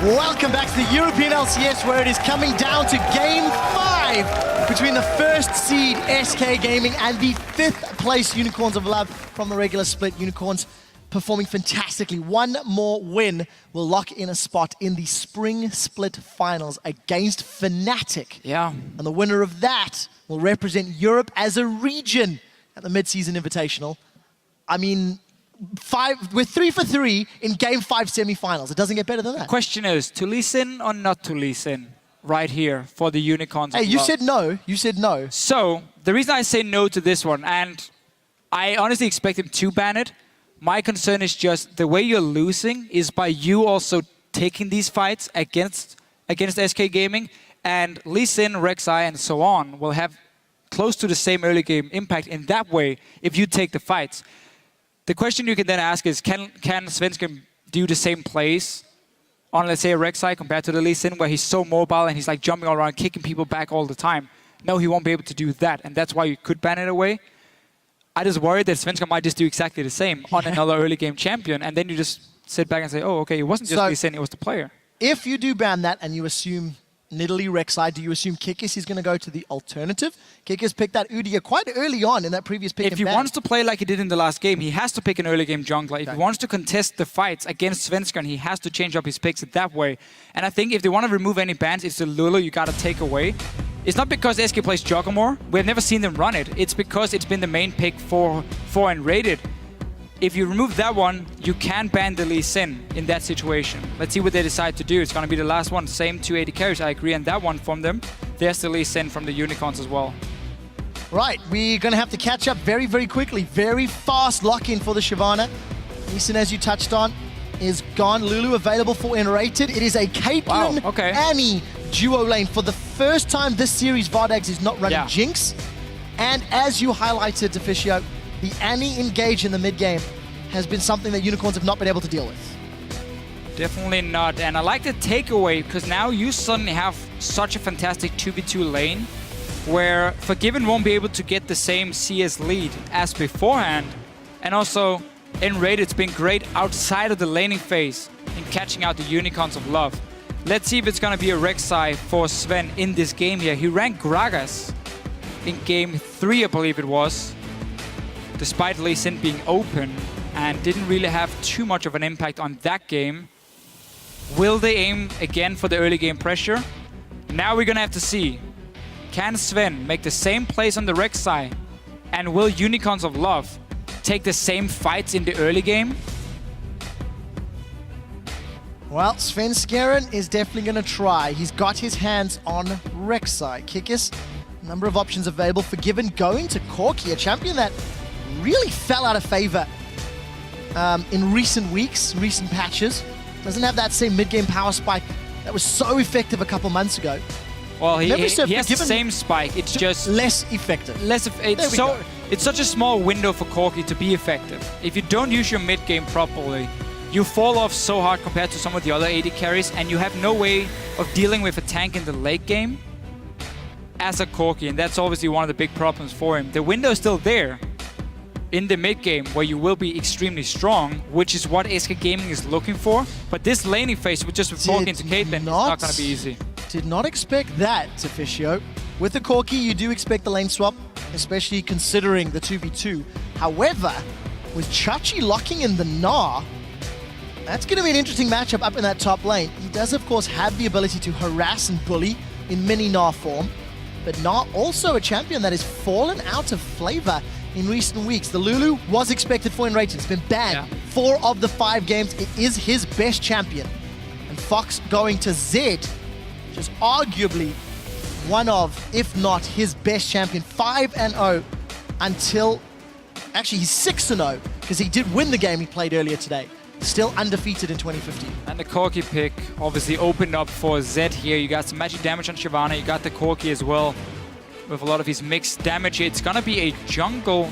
Welcome back to the European LCS, where it is coming down to Game 5 between the first seed SK Gaming and the 5th place Unicorns of Love from the regular split. Unicorns performing fantastically. One more win will lock in a spot in the spring split finals against Fnatic. Yeah. And the winner of that will represent Europe as a region at the mid-season invitational. I mean, we're 3 for 3 in Game 5 semifinals. It doesn't get better than that. The question is, to listen or not to listen right here for the Unicorns? Hey, you said no. You said no. So, the reason I say no to this one, and I honestly expect him to ban it, my concern is just the way you're losing is by you also taking these fights against SK Gaming, and Lee Sin, Rek'Sai, and so on will have close to the same early game impact in that way if you take the fights. The question you can then ask is, can Svenskeren do the same plays on, let's say, a Rek'Sai compared to the Lee Sin, where he's so mobile and he's like jumping all around, kicking people back all the time? No, he won't be able to do that, and that's why you could ban it away. I just worry that Svenskeren might just do exactly the same on another early game champion, and then you just sit back and say, oh, okay, it wasn't just Lee Sin, it was the player. If you do ban that and you assume Nidalee Rek'Sai, do you assume Kikis is going to go to the alternative? Kikis picked that Udyr quite early on in that previous pick. If he wants to play like he did in the last game, he has to pick an early game jungler. If he wants to contest the fights against Svenskeren, he has to change up his picks that way. And I think if they want to remove any bans, it's the Lulu you got to take away. It's not because SK plays Juggle more. We've never seen them run it. It's because it's been the main pick for and rated. If you remove that one, you can ban the Lee Sin in that situation. Let's see what they decide to do. It's going to be the last one. Same 280 carries, I agree on that one from them. There's the Lee Sin from the Unicorns as well. Right, we're going to have to catch up very, very quickly. Very fast lock-in for the Shyvana. Lee Sin, as you touched on, is gone. Lulu available for Enrated. It is a Caitlyn Annie duo lane. For the first time this series, VOD is not running Jinx. And as you highlighted, Deficio, the Annie engage in the mid-game has been something that Unicorns have not been able to deal with. Definitely not. And I like the takeaway, because now you suddenly have such a fantastic 2v2 lane where Forgiven won't be able to get the same CS lead as beforehand. And also, in raid, it's been great outside of the laning phase in catching out the Unicorns of Love. Let's see if it's going to be a Rek'Sai for Sven in this game here. He ran Gragas in game 3, I believe it was, despite Lee Sin being open, and didn't really have too much of an impact on that game. Will they aim again for the early game pressure? Now we're going to have to see. Can Sven make the same plays on the Rek'Sai? And will Unicorns of Love take the same fights in the early game? Well, Svenskeren is definitely going to try. He's got his hands on Rek'Sai. Kikis, number of options available. Forgiven going to Corki, a champion that really fell out of favor in recent weeks, recent patches. Doesn't have that same mid-game power spike that was so effective a couple months ago. Well, he has the same spike, it's just less effective. It's such a small window for Corki to be effective. If you don't use your mid-game properly, you fall off so hard compared to some of the other AD carries, and you have no way of dealing with a tank in the late game as a Corki, and that's obviously one of the big problems for him. The window is still there in the mid-game where you will be extremely strong, which is what SK Gaming is looking for. But this laning phase with just Corki into Caitlyn is not going to be easy. Did not expect that, Deficio. With the Corki, you do expect the lane swap, especially considering the 2v2. However, with Chachi locking in the Gnar, that's going to be an interesting matchup up in that top lane. He does, of course, have the ability to harass and bully in mini Gnar form, but Gnar also a champion that has fallen out of flavor in recent weeks. The Lulu was expected for Enrated. It's been banned 4 of the 5 games. It is his best champion. And Fox going to Zed, just arguably one of, if not his best champion, 5-0 until, actually he's 6-0, because he did win the game he played earlier today. Still undefeated in 2015. And the Corki pick obviously opened up for Zed here. You got some magic damage on Shyvana, you got the Corki as well, with a lot of his mixed damage. It's gonna be a jungle.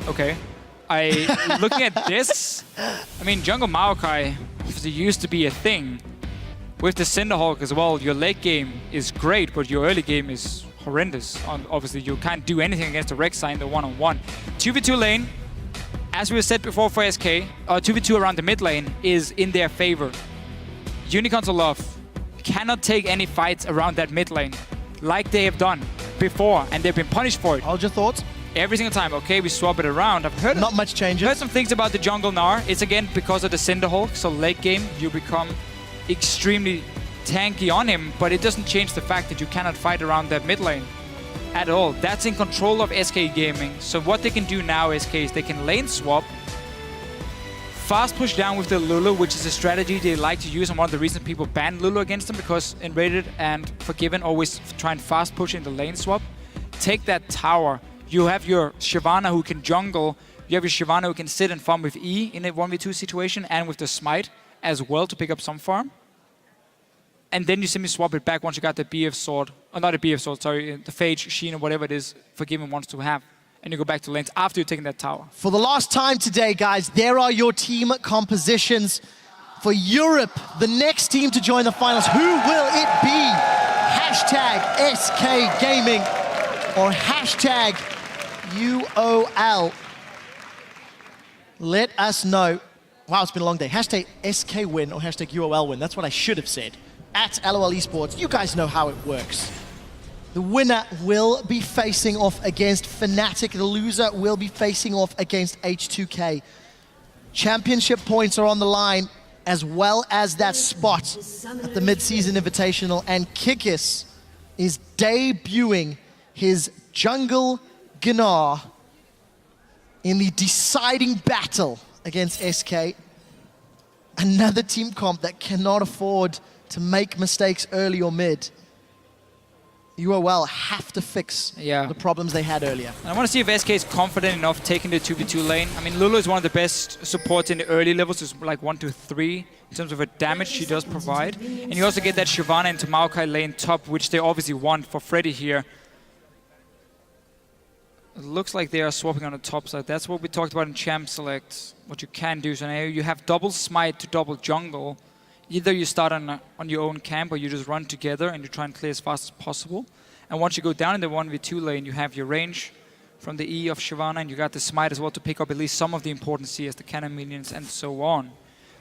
Okay. Looking at this, I mean, jungle Maokai obviously used to be a thing. With the Cinderhawk as well, your late game is great, but your early game is horrendous. Obviously, you can't do anything against the Rek'Sai in the one-on-one. 2v2 lane, as we said before for SK, 2v2 around the mid lane is in their favor. Unicorns of Love cannot take any fights around that mid lane like they have done before, and they've been punished for it. Hold your thoughts. Every single time. Okay, we swap it around. I've heard Not much changes. heard some things about the jungle Gnar. It's again because of the Cinderhulk, so late game you become extremely tanky on him, but it doesn't change the fact that you cannot fight around that mid lane at all. That's in control of SK Gaming. So what they can do now, SK, is they can lane swap, fast push down with the Lulu, which is a strategy they like to use, and one of the reasons people ban Lulu against them, because in Rated and Forgiven always try and fast push in the lane swap. Take that tower. You have your Shyvana who can jungle. You have your Shyvana who can sit and farm with E in a 1v2 situation, and with the Smite as well to pick up some farm. And then you simply swap it back once you got the BF sword. Or not a BF sword, sorry, the Phage, Sheen, or whatever it is Forgiven wants to have. And you go back to lanes after you've taken that tower. For the last time today, guys, there are your team compositions. For Europe, the next team to join the finals, who will it be? Hashtag SK Gaming or hashtag UOL. Let us know. Wow, it's been a long day. Hashtag SK win or hashtag UOL win. That's what I should have said. At LOL Esports, you guys know how it works. The winner will be facing off against Fnatic. The loser will be facing off against H2K. Championship points are on the line, as well as that spot at the mid-season invitational. And Kikis is debuting his jungle Gnar in the deciding battle against SK. Another team comp that cannot afford to make mistakes early or mid. UOL have to fix the problems they had earlier. And I want to see if SK is confident enough taking the 2v2 lane. I mean, Lulu is one of the best supports in the early levels. It's like 1 to 3 in terms of the damage she does provide. And you also get that Shyvana into Maokai lane top, which they obviously want for Freddy here. It looks like they are swapping on the top side. That's what we talked about in Champ Select. What you can do. So now you have double smite to double jungle. Either you start on your own camp, or you just run together and you try and clear as fast as possible. And once you go down in the 1v2 lane, you have your range from the E of Shyvana, and you got the smite as well to pick up at least some of the important CS, the cannon minions, and so on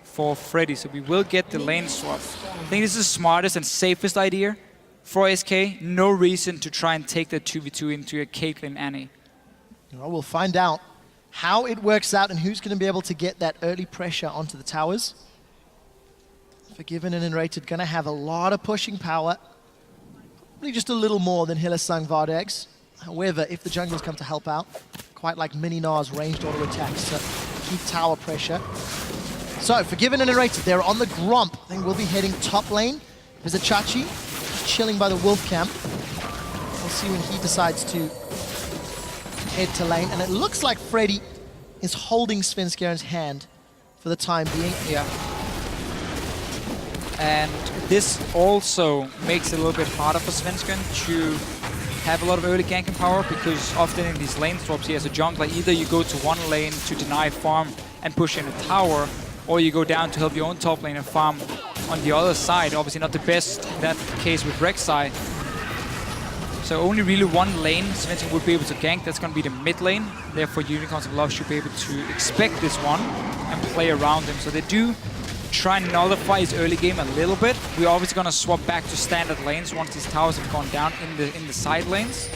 for Freddy. So we will get the lane swap. I think this is the smartest and safest idea for SK. No reason to try and take that 2v2 into a Caitlyn Annie. Well, we'll find out how it works out and who's going to be able to get that early pressure onto the towers. Forgiven and Enrated going to have a lot of pushing power. Probably just a little more than Hylissang Vardegs. However, if the junglers come to help out, quite like Mini-Nar's ranged auto attacks to keep tower pressure. So, Forgiven and Enrated, they're on the Gromp. I think we'll be heading top lane. Visit Chachi, chilling by the Wolf Camp. We'll see when he decides to head to lane. And it looks like Freddy is holding Svenskjern's hand for the time being. Yeah. And this also makes it a little bit harder for Svenskjern to have a lot of early ganking power, because often in these lane swaps he has a jungler. Either you go to one lane to deny farm and push in a tower, or you go down to help your own top lane and farm on the other side. Obviously not the best in that case with Rek'Sai. So only really one lane Svenskjern would be able to gank. That's going to be the mid lane. Therefore Unicorns of Love should be able to expect this one and play around him. So they do try and nullify his early game a little bit. We're obviously going to swap back to standard lanes once these towers have gone down in the side lanes.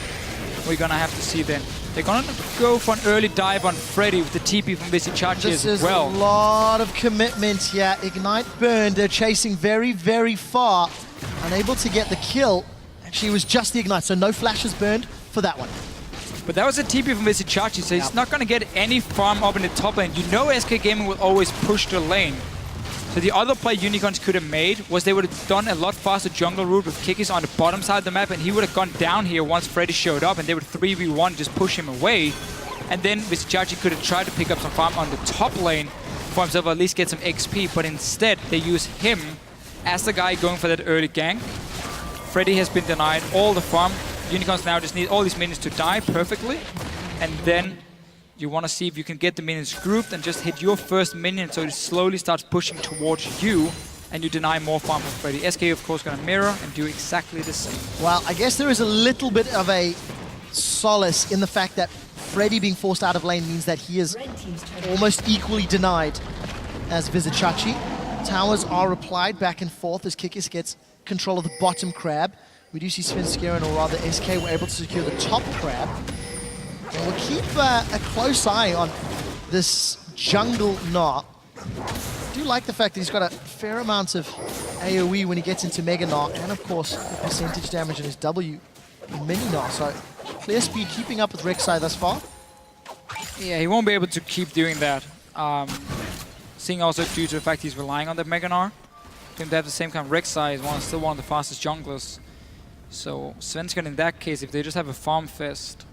We're going to have to see then. They're going to go for an early dive on Freddy with the TP from Visichachi as well. This is a lot of commitment here. Ignite burned. They're chasing very, very far. Unable to get the kill. Actually, it was just the Ignite, so no flashes burned for that one. But that was a TP from Visichachi, so he's not going to get any farm up in the top lane. You know SK Gaming will always push the lane. So the other play Unicorns could have made was they would have done a lot faster jungle route with Kikis on the bottom side of the map, and he would have gone down here once Freddy showed up, and they would 3v1 just push him away. And then Visichachi could have tried to pick up some farm on the top lane for himself, or at least get some XP, but instead they use him as the guy going for that early gank. Freddy has been denied all the farm. Unicorns now just need all these minions to die perfectly, and then you want to see if you can get the minions grouped and just hit your first minion so it slowly starts pushing towards you, and you deny more farm from Freddy. SK, of course, going to mirror and do exactly the same. Well, I guess there is a little bit of a solace in the fact that Freddy being forced out of lane means that he is almost equally denied as Visichachi. Towers are applied back and forth as Kikis gets control of the bottom crab. We do see Svenskeren, or rather SK, were able to secure the top crab. And we'll keep a close eye on this jungle Gnar. I do like the fact that he's got a fair amount of AoE when he gets into Mega Gnar, and of course the percentage damage in his W in Mini Gnar. So clear speed keeping up with Rek'Sai thus far. Yeah, he won't be able to keep doing that. Seeing also due to the fact he's relying on the Mega Gnar. For him to have the same kind of Rek'Sai is still one of the fastest junglers. So Svenskeren in that case, if they just have a farm fest,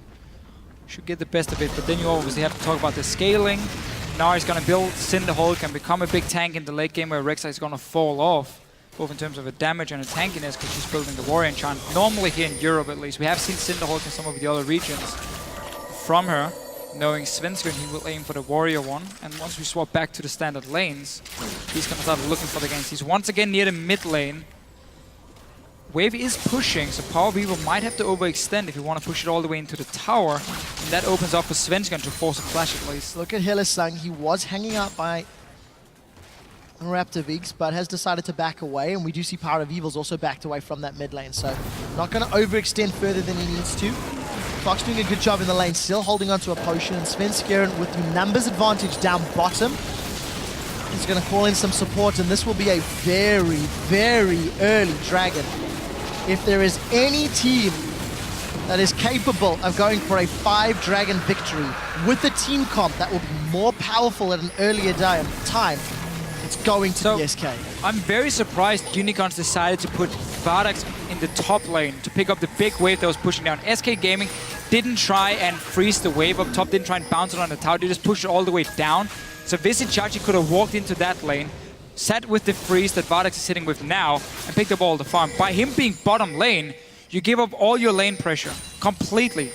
should get the best of it. But then you obviously have to talk about the scaling. Gnar is going to build Cinderhole, can become a big tank in the late game where Rek'Sai is going to fall off, both in terms of a damage and a tankiness, because she's building the Warrior Enchant. Normally here in Europe at least, we have seen Cinderhole in some of the other regions from her. Knowing Svenskeren, he will aim for the Warrior one. And once we swap back to the standard lanes, he's going to start looking for the games. He's once again near the mid lane. Wave is pushing, so Power Weaver might have to overextend if you want to push it all the way into the tower. And that opens up for Svenskeren to force a flash at least. Look at Hylissang. He was hanging out by Raptor Vigs, but has decided to back away. And we do see Power of Evil's also backed away from that mid lane. So not going to overextend further than he needs to. Fox doing a good job in the lane, still holding onto a potion. And Svenskeren with the numbers advantage down bottom. He's going to call in some support, and this will be a very, very early dragon. If there is any team that is capable of going for a 5-dragon victory with a team comp that will be more powerful at an earlier time, it's going to be SK. I'm very surprised Unicorns decided to put Vardax in the top lane to pick up the big wave that was pushing down. SK Gaming didn't try and freeze the wave up top, didn't try and bounce it on the tower, they just pushed it all the way down. So Visitachi could have walked into that lane, sat with the freeze that Vardax is sitting with now, and picked up all the farm. By him being bottom lane, you give up all your lane pressure completely.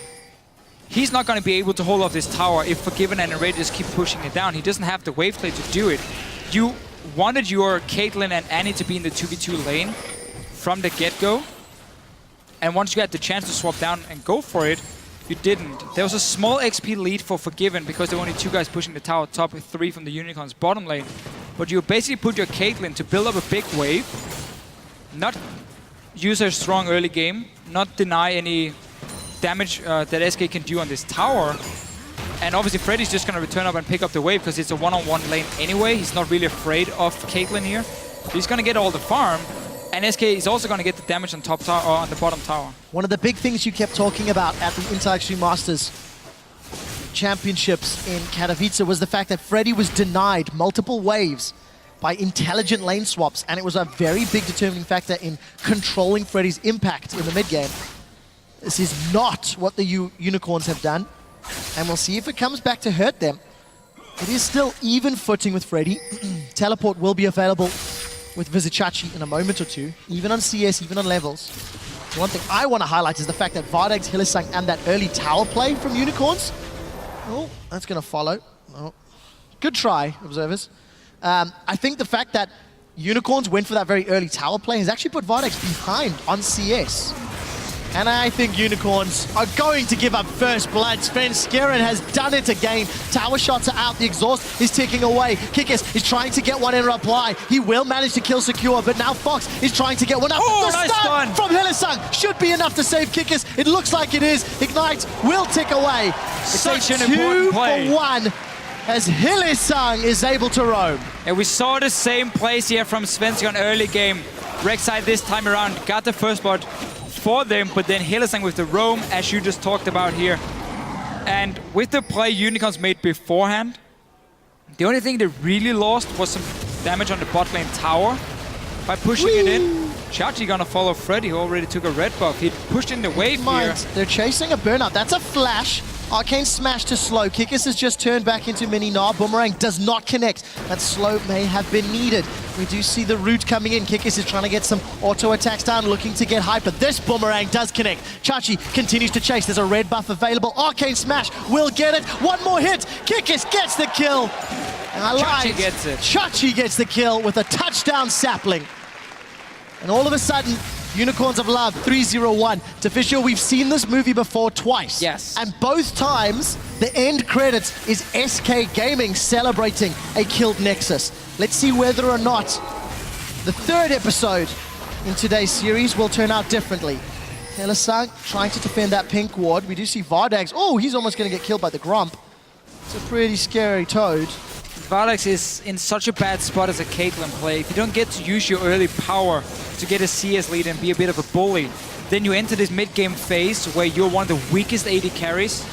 He's not going to be able to hold off this tower if Forgiven and Enraged just keep pushing it down. He doesn't have the wave play to do it. You wanted your Caitlyn and Annie to be in the 2v2 lane from the get-go, and once you had the chance to swap down and go for it, you didn't. There was a small XP lead for Forgiven because there were only 2 guys pushing the tower top with 3 from the Unicorns bottom lane. But you basically put your Caitlyn to build up a big wave, not use her strong early game, not deny any damage that SK can do on this tower. And obviously Freddy's just going to return up and pick up the wave because it's a one-on-one lane anyway. He's not really afraid of Caitlyn here. He's going to get all the farm. And SK is also going to get the damage on top tower, or on the bottom tower. One of the big things you kept talking about at the Intel Extreme Masters Championships in Katowice was the fact that Freddy was denied multiple waves by intelligent lane swaps, and it was a very big determining factor in controlling Freddy's impact in the mid game. This is not what the Unicorns have done, and we'll see if it comes back to hurt them. It is still even footing with Freddy. Teleport will be available with Visitachi in a moment or two, even on CS, even on levels. The one thing I want to highlight is the fact that Vardax, Hylissang, and that early tower play from Unicorns. Oh, that's going to follow. Oh. Good try, observers. I think the fact that Unicorns went for that very early tower play has actually put Vardax behind on CS. And I think Unicorns are going to give up first blood. Svenskeren has done it again. Tower shots are out. The exhaust is ticking away. Kikis is trying to get one in reply. He will manage to kill Secure, but now Fox is trying to get one up. Oh, the nice stun stun from Hylissang should be enough to save Kikis. It looks like it is. Ignite will tick away. It's Such a an important play. 2-for-1 as Hylissang is able to roam. And we saw the same plays here from Svenskeren early game. Rek'Sai this time around got the first blood for them, but then Hylissang with the roam, as you just talked about here. And with the play Unicorns made beforehand, the only thing they really lost was some damage on the bot lane tower by pushing it in. Chachi gonna follow Freddy, who already took a red buff. He pushed in the wave here. They're chasing a burnout. That's a flash. Arcane smash to slow. Kikis has just turned back into Mini Gnar. Boomerang does not connect. That slow may have been needed. We do see the root coming in. Kikis is trying to get some auto attacks down, looking to get hyper. This Boomerang does connect. Chachi continues to chase. There's a red buff available. Arcane smash will get it. One more hit. Kikis gets the kill. And I lied. Chachi gets it. Chachi gets the kill with a touchdown sapling. And all of a sudden, Unicorns of Love, 301. Official, we've seen this movie before twice. Yes. And both times, the end credits is SK Gaming celebrating a killed Nexus. Let's see whether or not the third episode in today's series will turn out differently. Helisang trying to defend that pink ward. We do see Vardags. Oh, he's almost going to get killed by the Grump. It's a pretty scary Toad. Vardags is in such a bad spot as a Caitlyn play. If you don't get to use your early power to get a CS lead and be a bit of a bully, then you enter this mid-game phase where you're one of the weakest AD carries,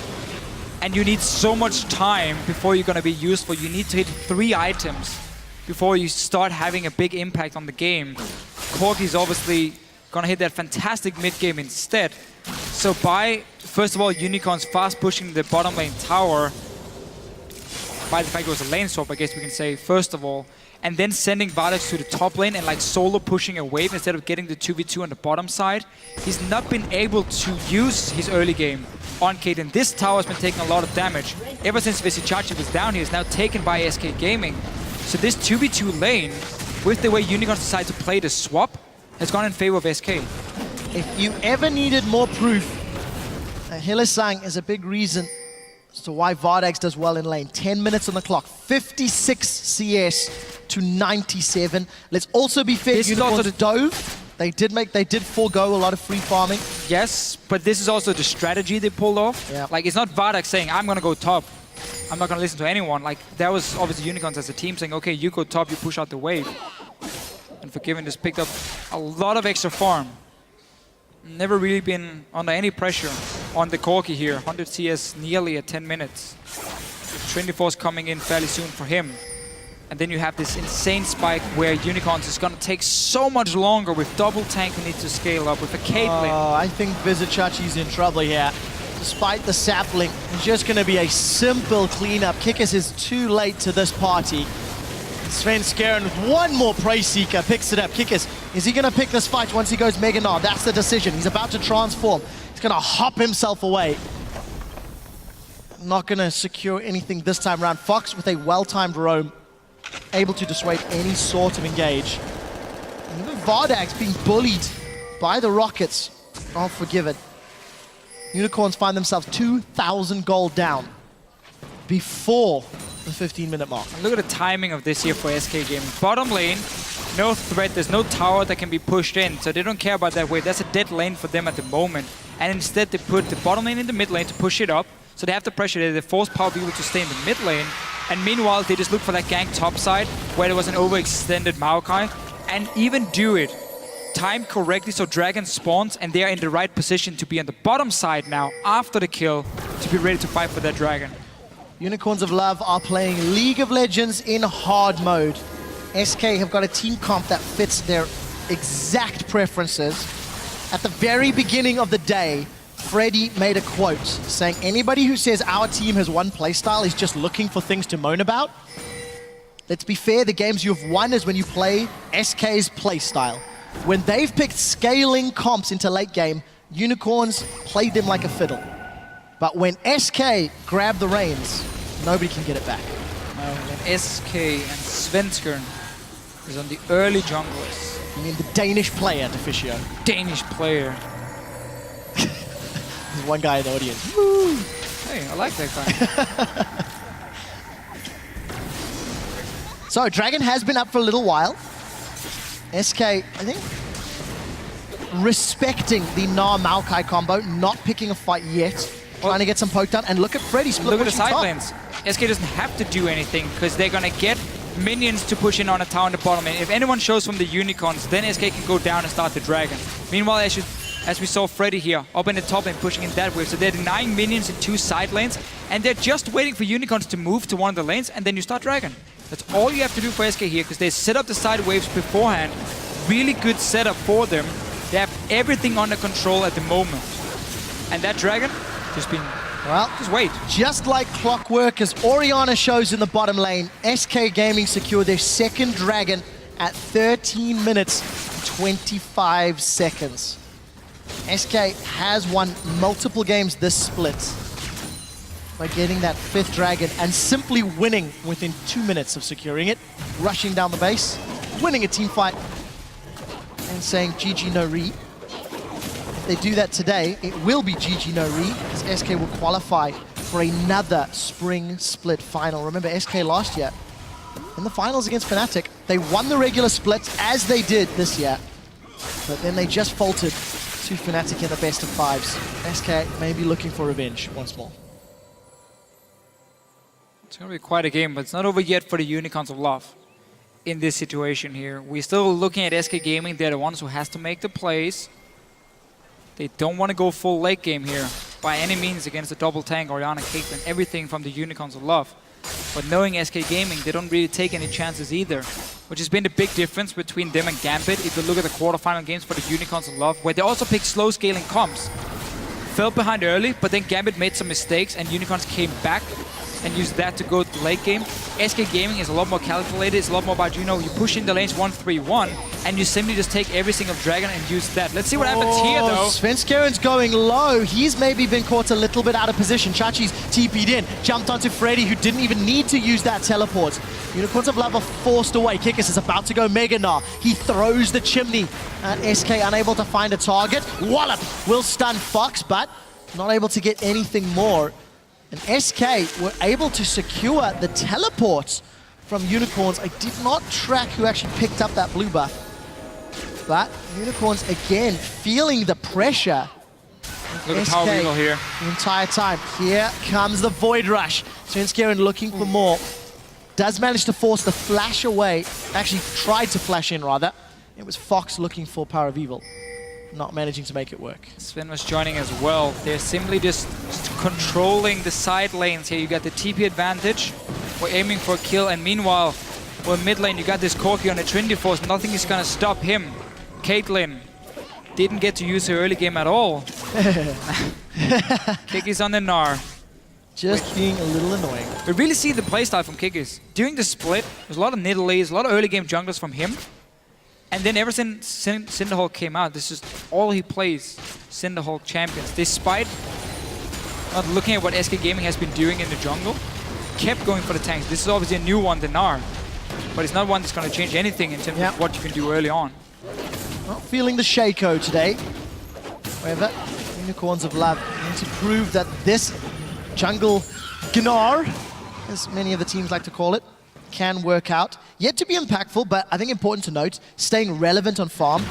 and you need so much time before you're going to be useful. You need to hit 3 items before you start having a big impact on the game. Corki's obviously going to hit that fantastic mid-game instead. So by, first of all, Unicorns fast pushing the bottom lane tower, by the fact it was a lane swap, I guess we can say, first of all, and then sending Vardags to the top lane and like solo pushing a wave instead of getting the 2v2 on the bottom side. He's not been able to use his early game on Caitlyn. This tower has been taking a lot of damage. Ever since Visichachi was down, he is now taken by SK Gaming. So this 2v2 lane, with the way Unicorns decide to play the swap, has gone in favor of SK. If you ever needed more proof, Helisang is a big reason as to why Vardags does well in lane. 10 minutes on the clock, 56 CS to 97. Let's also be fair, Unicorns dove. They did forego a lot of free farming. Yes, but this is also the strategy they pulled off. Yeah. Like, it's not Vardags saying, I'm gonna go top. I'm not gonna listen to anyone. Like, that was obviously Unicorns as a team saying, okay, you go top, you push out the wave. And Forgiven just picked up a lot of extra farm. Never really been under any pressure on the Corki here. 100 CS nearly at 10 minutes. Trinity Force coming in fairly soon for him. And then you have this insane spike where Unicorns is going to take so much longer with double tank who needs to scale up with a Caitlyn. I think Visichachi's in trouble here. Despite the sapling, it's just going to be a simple cleanup. Kikis is too late to this party. Sven Skaren with one more Prey Seeker picks it up. Kikis, is he going to pick this fight once he goes Mega Gnar? That's the decision. He's about to transform. He's going to hop himself away. Not going to secure anything this time around. Fox with a well-timed roam, able to dissuade any sort of engage. And even Vardags being bullied by the Rockets. Oh, Forgiven. Unicorns find themselves 2,000 gold down before the 15-minute mark. And look at the timing of this here for SK Gaming. Bottom lane, no threat. There's no tower that can be pushed in, so they don't care about that wave. That's a dead lane for them at the moment. And instead, they put the bottom lane in the mid lane to push it up. So they have the pressure there. They force Power People to stay in the mid lane. And meanwhile, they just look for that gank top side where there was an overextended Maokai. And even do it timed correctly so Dragon spawns and they are in the right position to be on the bottom side now after the kill to be ready to fight for that Dragon. Unicorns of Love are playing League of Legends in hard mode. SK have got a team comp that fits their exact preferences. At the very beginning of the day, Freddy made a quote saying, anybody who says our team has one playstyle is just looking for things to moan about. Let's be fair, the games you've won is when you play SK's playstyle. When they've picked scaling comps into late game, Unicorns played them like a fiddle. But when SK grab the reins, nobody can get it back. When SK and Svenskern is on the early junglers. You mean the Danish player, Deficio? Danish player. There's one guy in the audience. Woo! Hey, I like that guy. So, Dragon has been up for a little while. SK, I think, respecting the Gnar Maokai combo, not picking a fight yet. Trying to get some poke down, and look at Freddy split. Look at the side lanes. SK doesn't have to do anything because they're gonna get minions to push in on a tower in the bottom lane. If anyone shows from the Unicorns, then SK can go down and start the Dragon. Meanwhile, as we saw Freddy here, up in the top lane, pushing in that wave. So they're denying minions in 2 side lanes, and they're just waiting for Unicorns to move to one of the lanes, and then you start Dragon. That's all you have to do for SK here, because they set up the side waves beforehand. Really good setup for them. They have everything under control at the moment. And that Dragon, just wait. Just like clockwork, as Orianna shows in the bottom lane, SK Gaming secure their second Dragon at 13 minutes, 25 seconds. SK has won multiple games this split by getting that 5th Dragon and simply winning within 2 minutes of securing it, rushing down the base, winning a team fight, and saying GG no re. if they do that today, it will be GG no re, as SK will qualify for another spring split final. Remember SK last year, in the finals against Fnatic, they won the regular splits as they did this year, but then they just faltered to Fnatic in the best of fives. SK may be looking for revenge once more. It's going to be quite a game, but it's not over yet for the Unicorns of Love in this situation here. We're still looking at SK Gaming. They're the ones who has to make the plays. They don't want to go full late game here by any means against the double tank, Orianna, Caitlyn, everything from the Unicorns of Love. But knowing SK Gaming, they don't really take any chances either, which has been the big difference between them and Gambit. If you look at the quarterfinal games for the Unicorns of Love, where they also picked slow scaling comps. Fell behind early, but then Gambit made some mistakes and Unicorns came back and use that to go to the late game. SK Gaming is a lot more calculated. It's a lot more about, you know, you push in the lanes 1-3-1 and you simply just take every single dragon and use that. Let's see what happens here, though. Svenskaren's going low. He's maybe been caught a little bit out of position. Chachi's TP'd in, jumped onto Freddy, who didn't even need to use that teleport. Unicorns of Love are forced away. Kikis is about to go Mega Gnar. He throws the chimney, and SK unable to find a target. Wallop will stun Fox, but not able to get anything more. And SK were able to secure the teleports from Unicorns. I did not track who actually picked up that blue buff. But Unicorns, again, feeling the pressure. Look at Power Eagle here. The entire time. Here comes the Void Rush. Svenskeren looking for more. Does manage to force the flash away. Actually tried to flash in, rather. It was Fox looking for Power of Evil. Not managing to make it work. Sven was joining as well. They're simply just controlling the side lanes here. You got the TP advantage. We're aiming for a kill, and meanwhile, well, mid lane, you got this Corki on the Trinity Force. Nothing is gonna stop him. Caitlyn didn't get to use her early game at all. Kikis on the Gnar. Just being a little annoying. We really see the playstyle from Kikis. During the split, there's a lot of Nidalees, a lot of early game junglers from him. And then ever since Cinderhawk came out, this is all he plays, Cinderhawk champions. Despite not looking at what SK Gaming has been doing in the jungle, kept going for the tanks. This is obviously a new one, the Gnar, but it's not one that's going to change anything in terms of what you can do early on. Not feeling the Shaco today. However, Unicorns of Love need to prove that this jungle Gnar, as many of the teams like to call it, can work out. Yet to be impactful, but I think important to note, staying relevant on farm.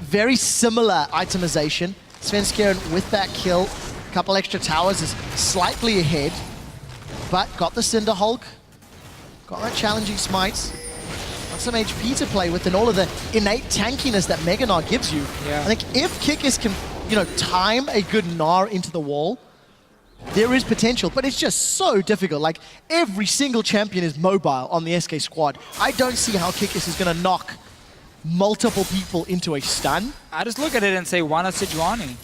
Very similar itemization. Svenskeren with that kill, a couple extra towers is slightly ahead, but got the Cinder Hulk, got that challenging smites, got some HP to play with, and all of the innate tankiness that Mega Gnar gives you. Yeah. I think if Kikis can, you know, time a good Gnar into the wall, there is potential, but it's just so difficult. Like, every single champion is mobile on the SK squad. I don't see how Kikis is going to knock multiple people into a stun. I just look at it and say, why not Sejuani?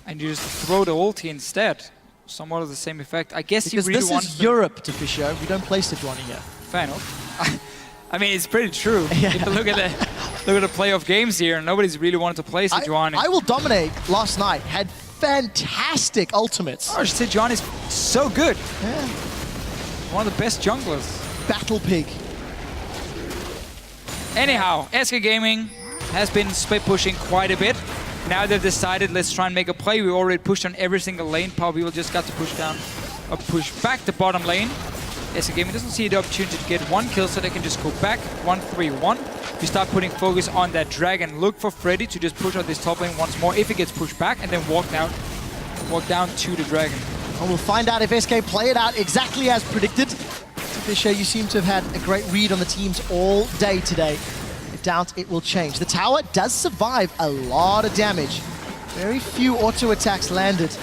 And you just throw the ulti instead. Somewhat of the same effect. I guess because you really want... this is Europe, Deficio. We don't play Sejuani here. Fair enough. I mean, it's pretty true. Yeah. If you look at the playoff games here, nobody's really wanted to play Sejuani. I will dominate last night. Had fantastic ultimates. Oh, Sejuani is so good. Yeah. One of the best junglers. Battle Pig. Anyhow, SK Gaming has been split pushing quite a bit. Now they've decided, let's try and make a play. We already pushed on every single lane. Power People just got to push down or push back the bottom lane. SK Gaming doesn't see the opportunity to get one kill, so they can just go back 1-3-1. You start putting focus on that dragon. Look for Freddy to just push out this top lane once more if it gets pushed back, and then walk down to the dragon. And we'll find out if SK play it out exactly as predicted. Fisher, you seem to have had a great read on the teams all day today. I doubt it will change. The tower does survive a lot of damage. Very few auto attacks landed.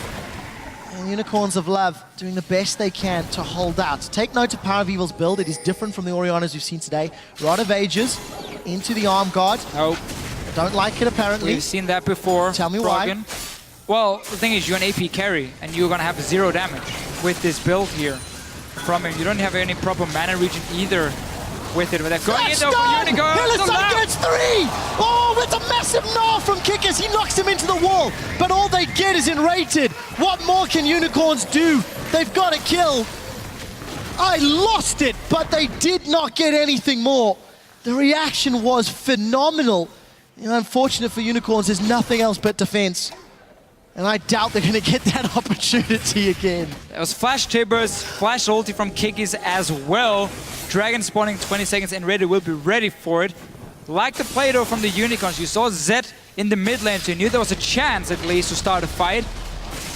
And Unicorns of Love doing the best they can to hold out. Take note of Power of Evil's build. It is different from the Oriannas we've seen today. Rod of Ages into the arm guard. Oh. Don't like it, apparently. We've seen that before. Tell me Froggen. why. Well, the thing is, you're an AP carry, and you're going to have 0 damage with this build here from him. You don't have any proper mana regen either with it. With going in, Hylissang gets 3! Oh, it's a massive gnaw from Kikis. He knocks him into the wall, but all they get is enrated. What more can Unicorns do? They've got to kill. I lost it, but they did not get anything more. The reaction was phenomenal. You know, unfortunate for Unicorns, there's nothing else but defense. And I doubt they're going to get that opportunity again. There was Flash Tibbers, Flash ulti from Kikis as well. Dragon spawning 20 seconds and Ready will be ready for it. Like the play though from the Unicorns, you saw Zed in the mid lane, so you knew there was a chance at least to start a fight.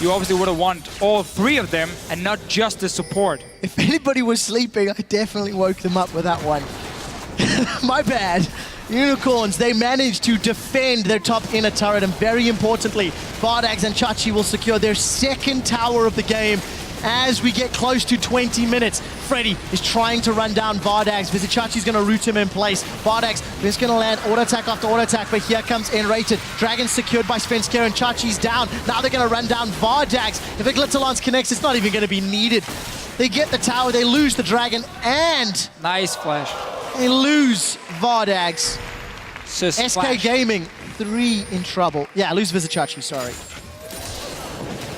You obviously would have wanted all three of them and not just the support. If anybody was sleeping, I definitely woke them up with that one. My bad. Unicorns, they managed to defend their top inner turret, and very importantly, Vardags and Chachi will secure their second tower of the game as we get close to 20 minutes. Freddy is trying to run down Vardags. Vizichachi's going to root him in place. Vardags is going to land auto attack after auto attack, but here comes Enrated. Dragon secured by Svenskeren, and Chachi's down. Now they're going to run down Vardags. If a Glitterlance connects, it's not even going to be needed. They get the tower, they lose the Dragon, and Nice flash. they lose Vardags. SK Flash. Gaming, 3 in trouble. Yeah, lose Vizichachi, sorry.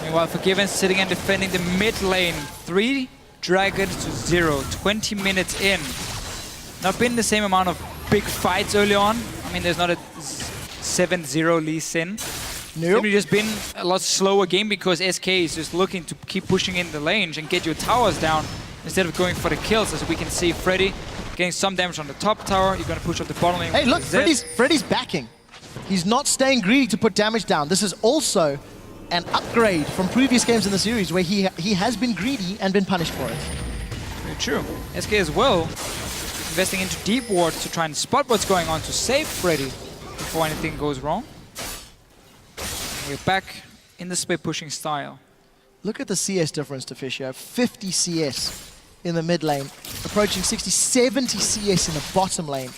Meanwhile, Forgiven sitting and defending the mid lane. 3 Dragons to 0, 20 minutes in. Not been the same amount of big fights early on. I mean, there's not a 7-0 Lee Sin. Nope. It's just been a lot slower game because SK is just looking to keep pushing in the lanes and get your towers down instead of going for the kills. As we can see, Freddy getting some damage on the top tower. You're going to push up the bottom lane. Hey, look, Zed. Freddy's backing. He's not staying greedy to put damage down. This is also an upgrade from previous games in the series where he has been greedy and been punished for it. Very true. SK as well, investing into deep wards to try and spot what's going on to save Freddy before anything goes wrong. We're back in the split pushing style. Look at the CS difference to Fisher. 50 CS in the mid lane, approaching 60, 70 CS in the bottom lane.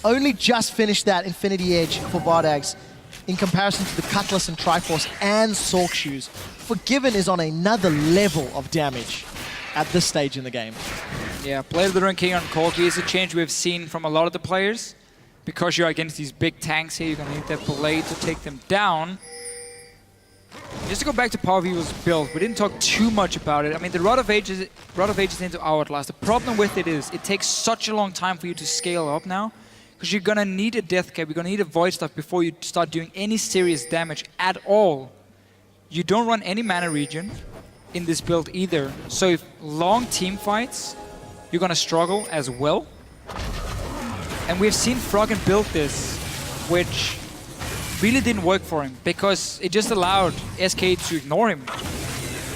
Only just finished that Infinity Edge for Vardags in comparison to the Cutlass and Triforce and Sork Shoes. Forgiven is on another level of damage at this stage in the game. Yeah, Blade of the Rune King on Corki is a change we've seen from a lot of the players. Because you're against these big tanks here, you're going to need that Blade to take them down. Just to go back to Power Vivo's build, we didn't talk too much about it. I mean, the Rod of Ages into Hourglass. The problem with it is it takes such a long time for you to scale up now, because you're gonna need a Death Cap, you're gonna need a Void Stuff before you start doing any serious damage at all. You don't run any mana regen in this build either, so if long team fights, you're gonna struggle as well. And we've seen Froggen build this, which really didn't work for him because it just allowed SK to ignore him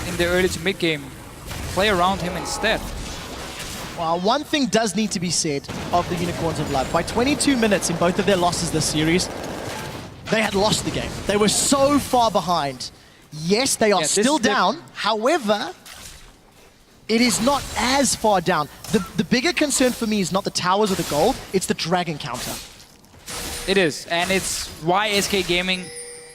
in the early to mid game, play around him instead. Well, one thing does need to be said of the Unicorns of Blood. By 22 minutes in both of their losses this series, they had lost the game. They were so far behind. Yes, they are still down. However, it is not as far down. The bigger concern for me is not the towers or the gold, it's the Dragon counter. It is, and it's why SK Gaming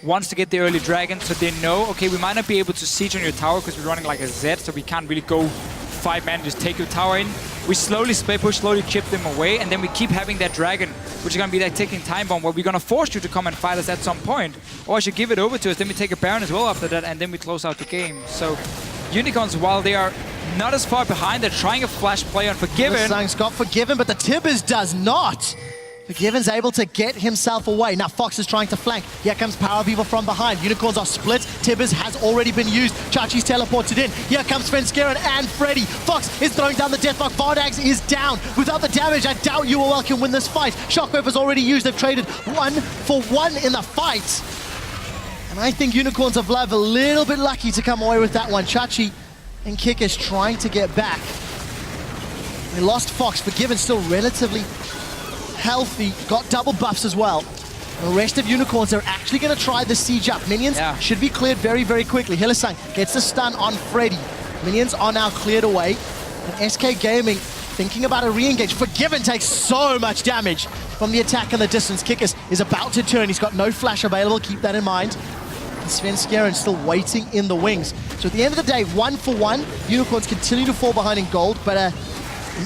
wants to get the early Dragon, so they know, okay, we might not be able to siege on your tower because we're running like a Z, so we can't really go 5 man and just take your tower in. We slowly split push, slowly chip them away, and then we keep having that Dragon, which is going to be that ticking time bomb where we're going to force you to come and fight us at some point. Or I should give it over to us, then we take a Baron as well after that, and then we close out the game. So Unicorns, while they are not as far behind, they're trying a flash play on Forgiven. Sang's got Forgiven, but the Tibbers does not. Forgiven's able to get himself away. Now Fox is trying to flank. Here comes Power Vivo from behind. Unicorns are split. Tibbers has already been used. Chachi's teleported in. Here comes Svenskeren and Freddy. Fox is throwing down the Deathlock. Vardags is down. Without the damage, I doubt UOL can win this fight. Shockwave is already used. They've traded 1 for 1 in the fight. And I think Unicorns of Love a little bit lucky to come away with that one. Chachi and Kick is trying to get back. They lost Fox. Forgiven still relatively healthy, got double buffs as well. The rest of Unicorns are actually going to try the siege up. Minions should be cleared very, very quickly. Hillisang gets the stun on Freddy. Minions are now cleared away. And SK Gaming thinking about a re-engage. Forgiven takes so much damage from the attack in the distance. Kickus is about to turn. He's got no flash available. Keep that in mind. And Svenskeren still waiting in the wings. So at the end of the day, 1 for 1. Unicorns continue to fall behind in gold, but an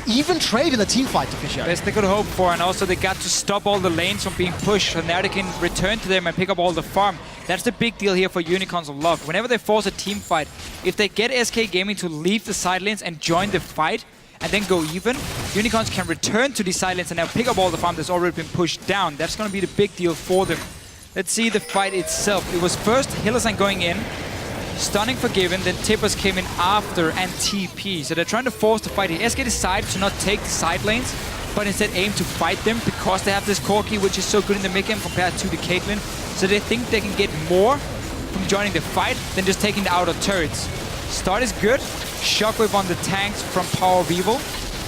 even trade in the team fight to Fisher. Best they could hope for, and also they got to stop all the lanes from being pushed, so now they can return to them and pick up all the farm. That's the big deal here for Unicorns of Love. Whenever they force a team fight, if they get SK Gaming to leave the side lanes and join the fight, and then go even, Unicorns can return to the side lanes and now pick up all the farm that's already been pushed down. That's going to be the big deal for them. Let's see the fight itself. It was first Hillesan going in, stunning Forgiven, then Tippers came in after and TP. So they're trying to force the fight here. SK decided to not take the side lanes, but instead aim to fight them because they have this Corki, which is so good in the mid game compared to the Caitlyn. So they think they can get more from joining the fight than just taking the outer turrets. Start is good. Shockwave on the tanks from Power of Evil.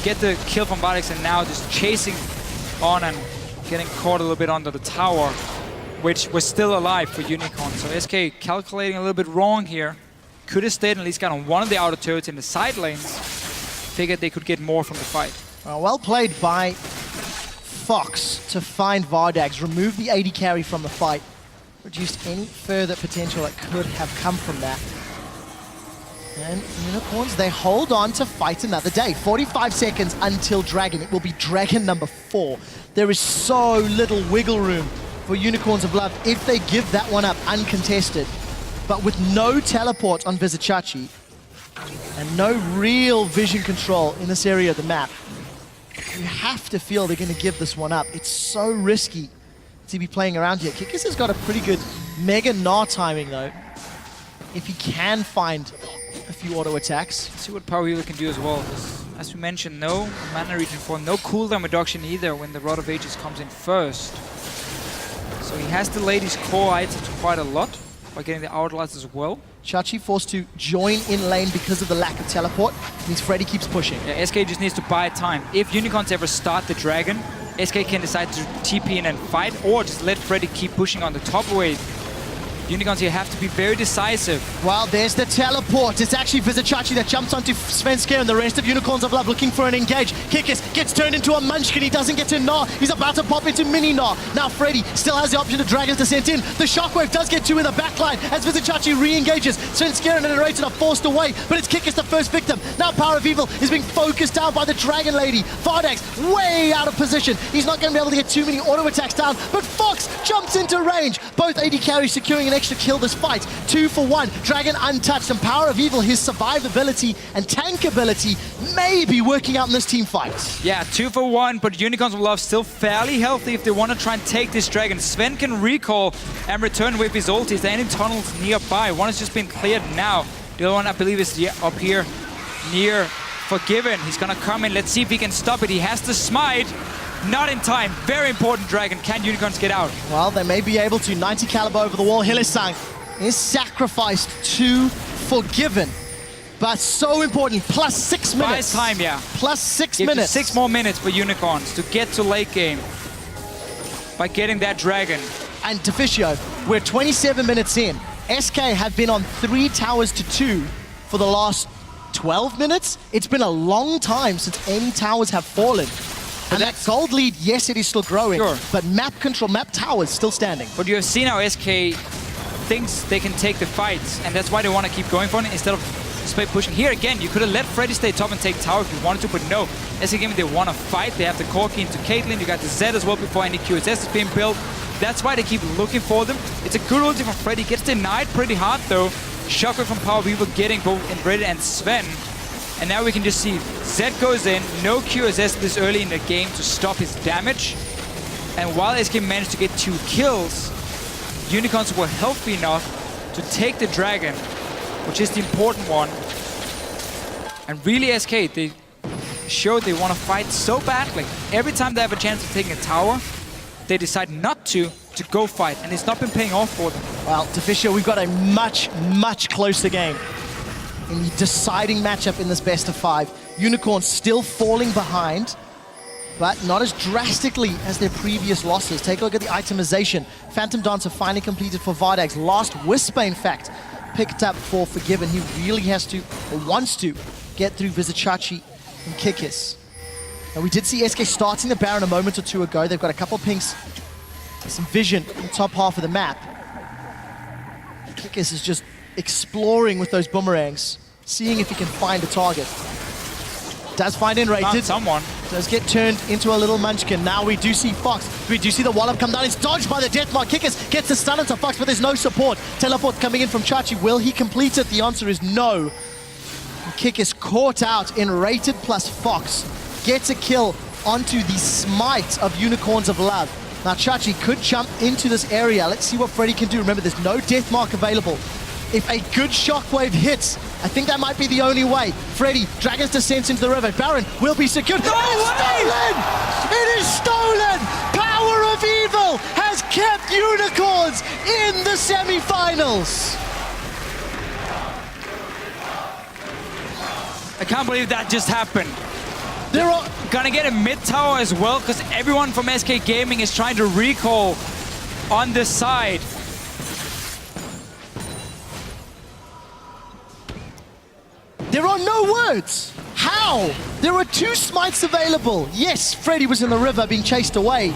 Get the kill from Vardex and now just chasing on and getting caught a little bit under the tower, which was still alive for Unicorn. So SK calculating a little bit wrong here. Could have stayed and at least got on one of the outer turrets in the side lanes. Figured they could get more from the fight. Well played by Fox to find Vardags, remove the AD carry from the fight, reduced any further potential that could have come from that. And Unicorns, they hold on to fight another day. 45 seconds until Dragon. It will be Dragon number 4. There is so little wiggle room for Unicorns of Love if they give that one up uncontested. But with no teleport on Vizicachi and no real vision control in this area of the map, you have to feel they're going to give this one up. It's so risky to be playing around here. Kikis has got a pretty good Mega Gnar timing though. If he can find a few auto attacks. Let's see what Power Evil can do as well. As we mentioned, no mana regen 4, no cooldown reduction either when the Rod of Ages comes in first. So he has delayed his core items quite a lot by getting the Outlaws as well. Chachi forced to join in lane because of the lack of teleport. Means Freddy keeps pushing. Yeah, SK just needs to buy time. If Unicorns ever start the Dragon, SK can decide to TP in and fight, or just let Freddy keep pushing on the top wave. Unicorns here have to be very decisive. Well, there's the teleport. It's actually Vizicachi that jumps onto Svenska and the rest of Unicorns of Love looking for an engage. Kikis gets turned into a Munchkin. He doesn't get to Gnar. He's about to pop into Mini Gnar. Now Freddy still has the option to drag his descent in. The Shockwave does get 2 in the backline as Vizicachi re-engages. Svenska and the Narrator are forced away, but it's Kikis the first victim. Now Power of Evil is being focused down by the Dragon Lady. Vardax way out of position. He's not going to be able to get too many auto attacks down, but Fox jumps into range. Both AD carries securing an extra kill this fight. 2 for 1. Dragon untouched, and Power of Evil, his survivability and tank ability may be working out in this team fight. Yeah, 2 for 1, but Unicorns of Love still fairly healthy if they want to try and take this Dragon. Sven can recall and return with his ultis. There are any tunnels nearby. One has just been cleared now. The other one, I believe, is up here near Forgiven. He's gonna come in. Let's see if he can stop it. He has to smite. Not in time. Very important Dragon. Can Unicorns get out? Well, they may be able to. 90 caliber over the wall. Hillesan is sacrificed to Forgiven. But so important. Plus 6 minutes. Buys time, yeah. Plus 6 Gives you minutes. 6 more minutes for Unicorns to get to late game by getting that Dragon. And Deficio, we're 27 minutes in. SK have been on 3 towers to 2 for the last 12 minutes. It's been a long time since any towers have fallen. And that gold lead, yes, it is still growing, sure, but map control, map towers still standing. But you have seen how SK thinks they can take the fights, and that's why they want to keep going for it instead of split pushing. Here again, you could have let Freddy stay top and take tower if you wanted to, but no. SK Gaming, they want to fight. They have the Corki into Caitlyn. You got the Zed as well before any QSS is being built. That's why they keep looking for them. It's a good ulti from Freddy. Gets denied pretty hard though. Shockwave from Power of Evil getting both Inbred and Sven. And now we can just see Zed goes in, no QSS this early in the game to stop his damage. And while SK managed to get 2 kills, Unicorns were healthy enough to take the Dragon, which is the important one. And really SK, they showed they want to fight so badly. Every time they have a chance of taking a tower, they decide not to go fight. And it's not been paying off for them. Well, Deficio, we've got a much, much closer game in the deciding matchup in this best of 5. Unicorns still falling behind, but not as drastically as their previous losses. Take a look at the itemization. Phantom Dancer finally completed for Vardags. Last Whisper, in fact, picked up for Forgiven. He really has to, or wants to, get through Vizicachi and Kikis. And we did see SK starting the Baron a moment or 2 ago. They've got a couple pinks, some vision in the top half of the map. Kikis is just exploring with those boomerangs, seeing if he can find a target. Does find Enrated. Found someone. Does get turned into a little munchkin. Now we do see Fox. We do see the wallop come down. It's dodged by the Deathmark. Kikis gets the stun onto Fox, but there's no support. Teleport coming in from Chachi. Will he complete it? The answer is no. Kick is caught out in Rated plus Fox. Gets a kill onto the smite of Unicorns of Love. Now Chachi could jump into this area. Let's see what Freddy can do. Remember, there's no death mark available. If a good shockwave hits, I think that might be the only way. Freddy, Dragon's Descent into the river. Baron will be secured. No Stolen! It is stolen! Power of Evil has kept Unicorns in the semifinals. I can't believe that just happened. There are Gonna get a mid tower as well, because everyone from SK Gaming is trying to recall on this side. There are no words. How? There were 2 smites available. Yes, Freddy was in the river being chased away.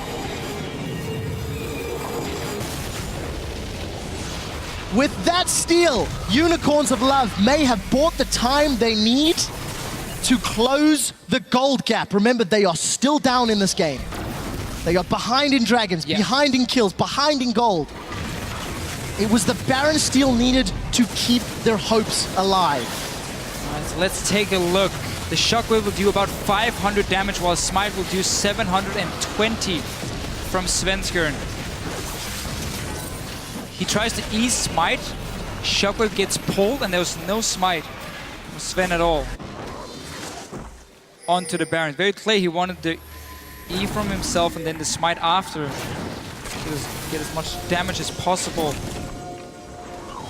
With that steal, Unicorns of Love may have bought the time they need to close the gold gap. Remember, they are still down in this game. They are behind in Dragons, behind in kills, behind in gold. It was the Baron steal needed to keep their hopes alive. Alright, so let's take a look. The Shockwave will do about 500 damage, while Smite will do 720 from Svenskern. He tries to ease Smite. Shockwave gets pulled, and there was no Smite from Sven at all. Onto the Baron. Very clear he wanted the E from himself and then the Smite after. Get as much damage as possible.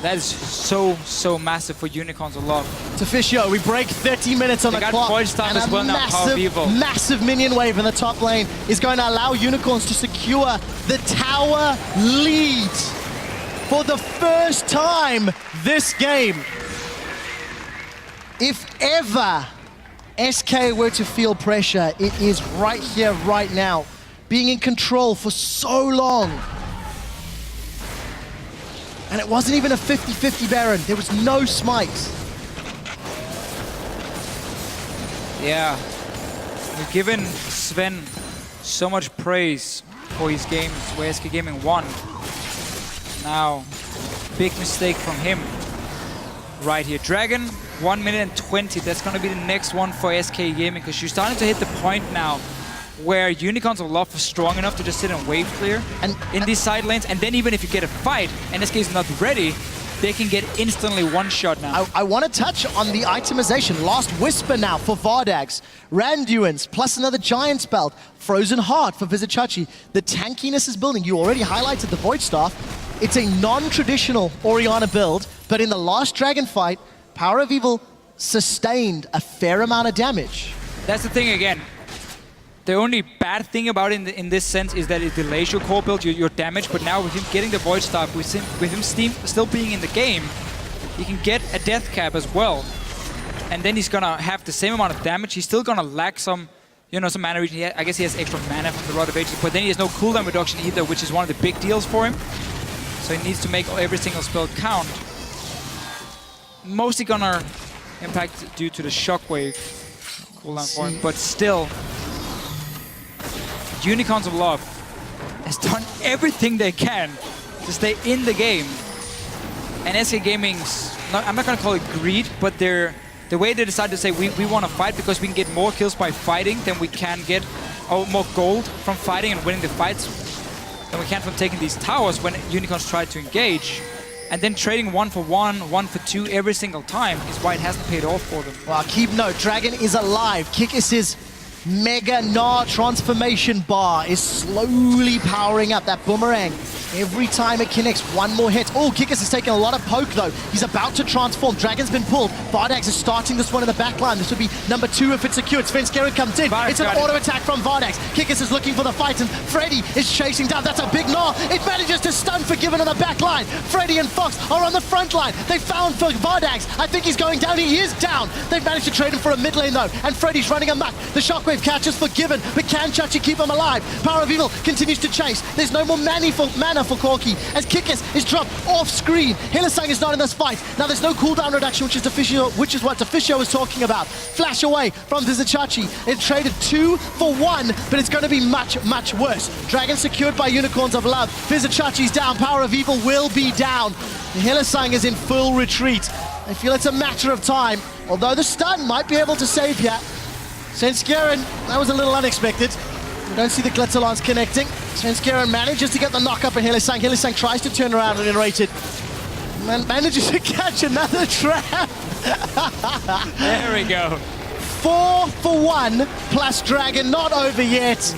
That is so massive for Unicorns of Love. Officio, we break 30 minutes on the clock. Void Staff as well now, Power of Evil. Massive minion wave in the top lane is going to allow Unicorns to secure the tower lead for the first time this game. If ever SK were to feel pressure, it is right here, right now. Being in control for so long. And it wasn't even a 50-50 Baron. There was no smite. Yeah. We've given Sven so much praise for his games where SK Gaming won. Now, big mistake from him right here. Dragon, 1 minute and 20. That's going to be the next one for SK Gaming, because you're starting to hit the point now where Unicorns of Love are strong enough to just sit and wave clear and in these side lanes. And then even if you get a fight and SK is not ready, they can get instantly one-shot now. I want to touch on the itemization. Last Whisper now for Vardags. Randuin's plus another Giant's Belt. Frozen Heart for Vizichachi. The tankiness is building. You already highlighted the Void Staff. It's a non-traditional Orianna build, but in the last Dragon fight, Power of Evil sustained a fair amount of damage. That's the thing again. The only bad thing about it in this sense is that it delays your core build, your damage, but now with him getting the Void Staff, with him still being in the game, he can get a death cap as well. And then he's gonna have the same amount of damage. He's still gonna lack some, some mana regen. I guess he has extra mana from the Rod of Ages, but then he has no cooldown reduction either, which is one of the big deals for him. So he needs to make every single spell count. Mostly gonna impact due to the Shockwave cooldown for him, but still, Unicorns of Love has done everything they can to stay in the game. And SK Gaming's, I'm not gonna call it greed, but the way they decided to say we want to fight because we can get more kills by fighting than we can get more gold from fighting and winning the fights than we can from taking these towers when Unicorns try to engage. And then trading 1 for 1, 1 for 2 every single time is why it hasn't paid off for them. Well, keep note, Dragon is alive. Kikis's Mega Gnar transformation bar is slowly powering up. That boomerang, every time it connects, one more hit. Oh, Kikis is taking a lot of poke though. He's about to transform. Dragon's been pulled. Vardags is starting this one in the back line. This would be number 2 if it's secured. Svenskeren comes in. It's an auto attack from Vardags. Kikis is looking for the fight and Freddy is chasing down. That's a big Gnar. It manages to stun Forgiven on the back line. Freddy and Fox are on the front line. They found for Vardags. I think he's going down. He is down. They've managed to trade him for a mid lane though. And Freddy's running amok. The Shockwave catches Forgiven, but can Chachi keep him alive? Power of Evil continues to chase. There's no more mana for Corki as Kikis is dropped off screen. Hylissang is not in this fight. Now there's no cooldown reduction, which is what Officio was talking about. Flash away from Vizichachi. It traded 2 for 1, but it's going to be much worse. Dragon secured by Unicorns of Love. Vizichachi's down. Power of Evil will be down. Hylissang is in full retreat. I feel it's a matter of time Although the stun might be able to save here. Svenskeren, that was a little unexpected. We don't see the Glitzer lance connecting. Svenskeren manages to get the knock up in Hylissang. Hylissang tries to turn around and iterate it. Manages to catch another trap. There we go. 4 for 1 plus Dragon, not over yet.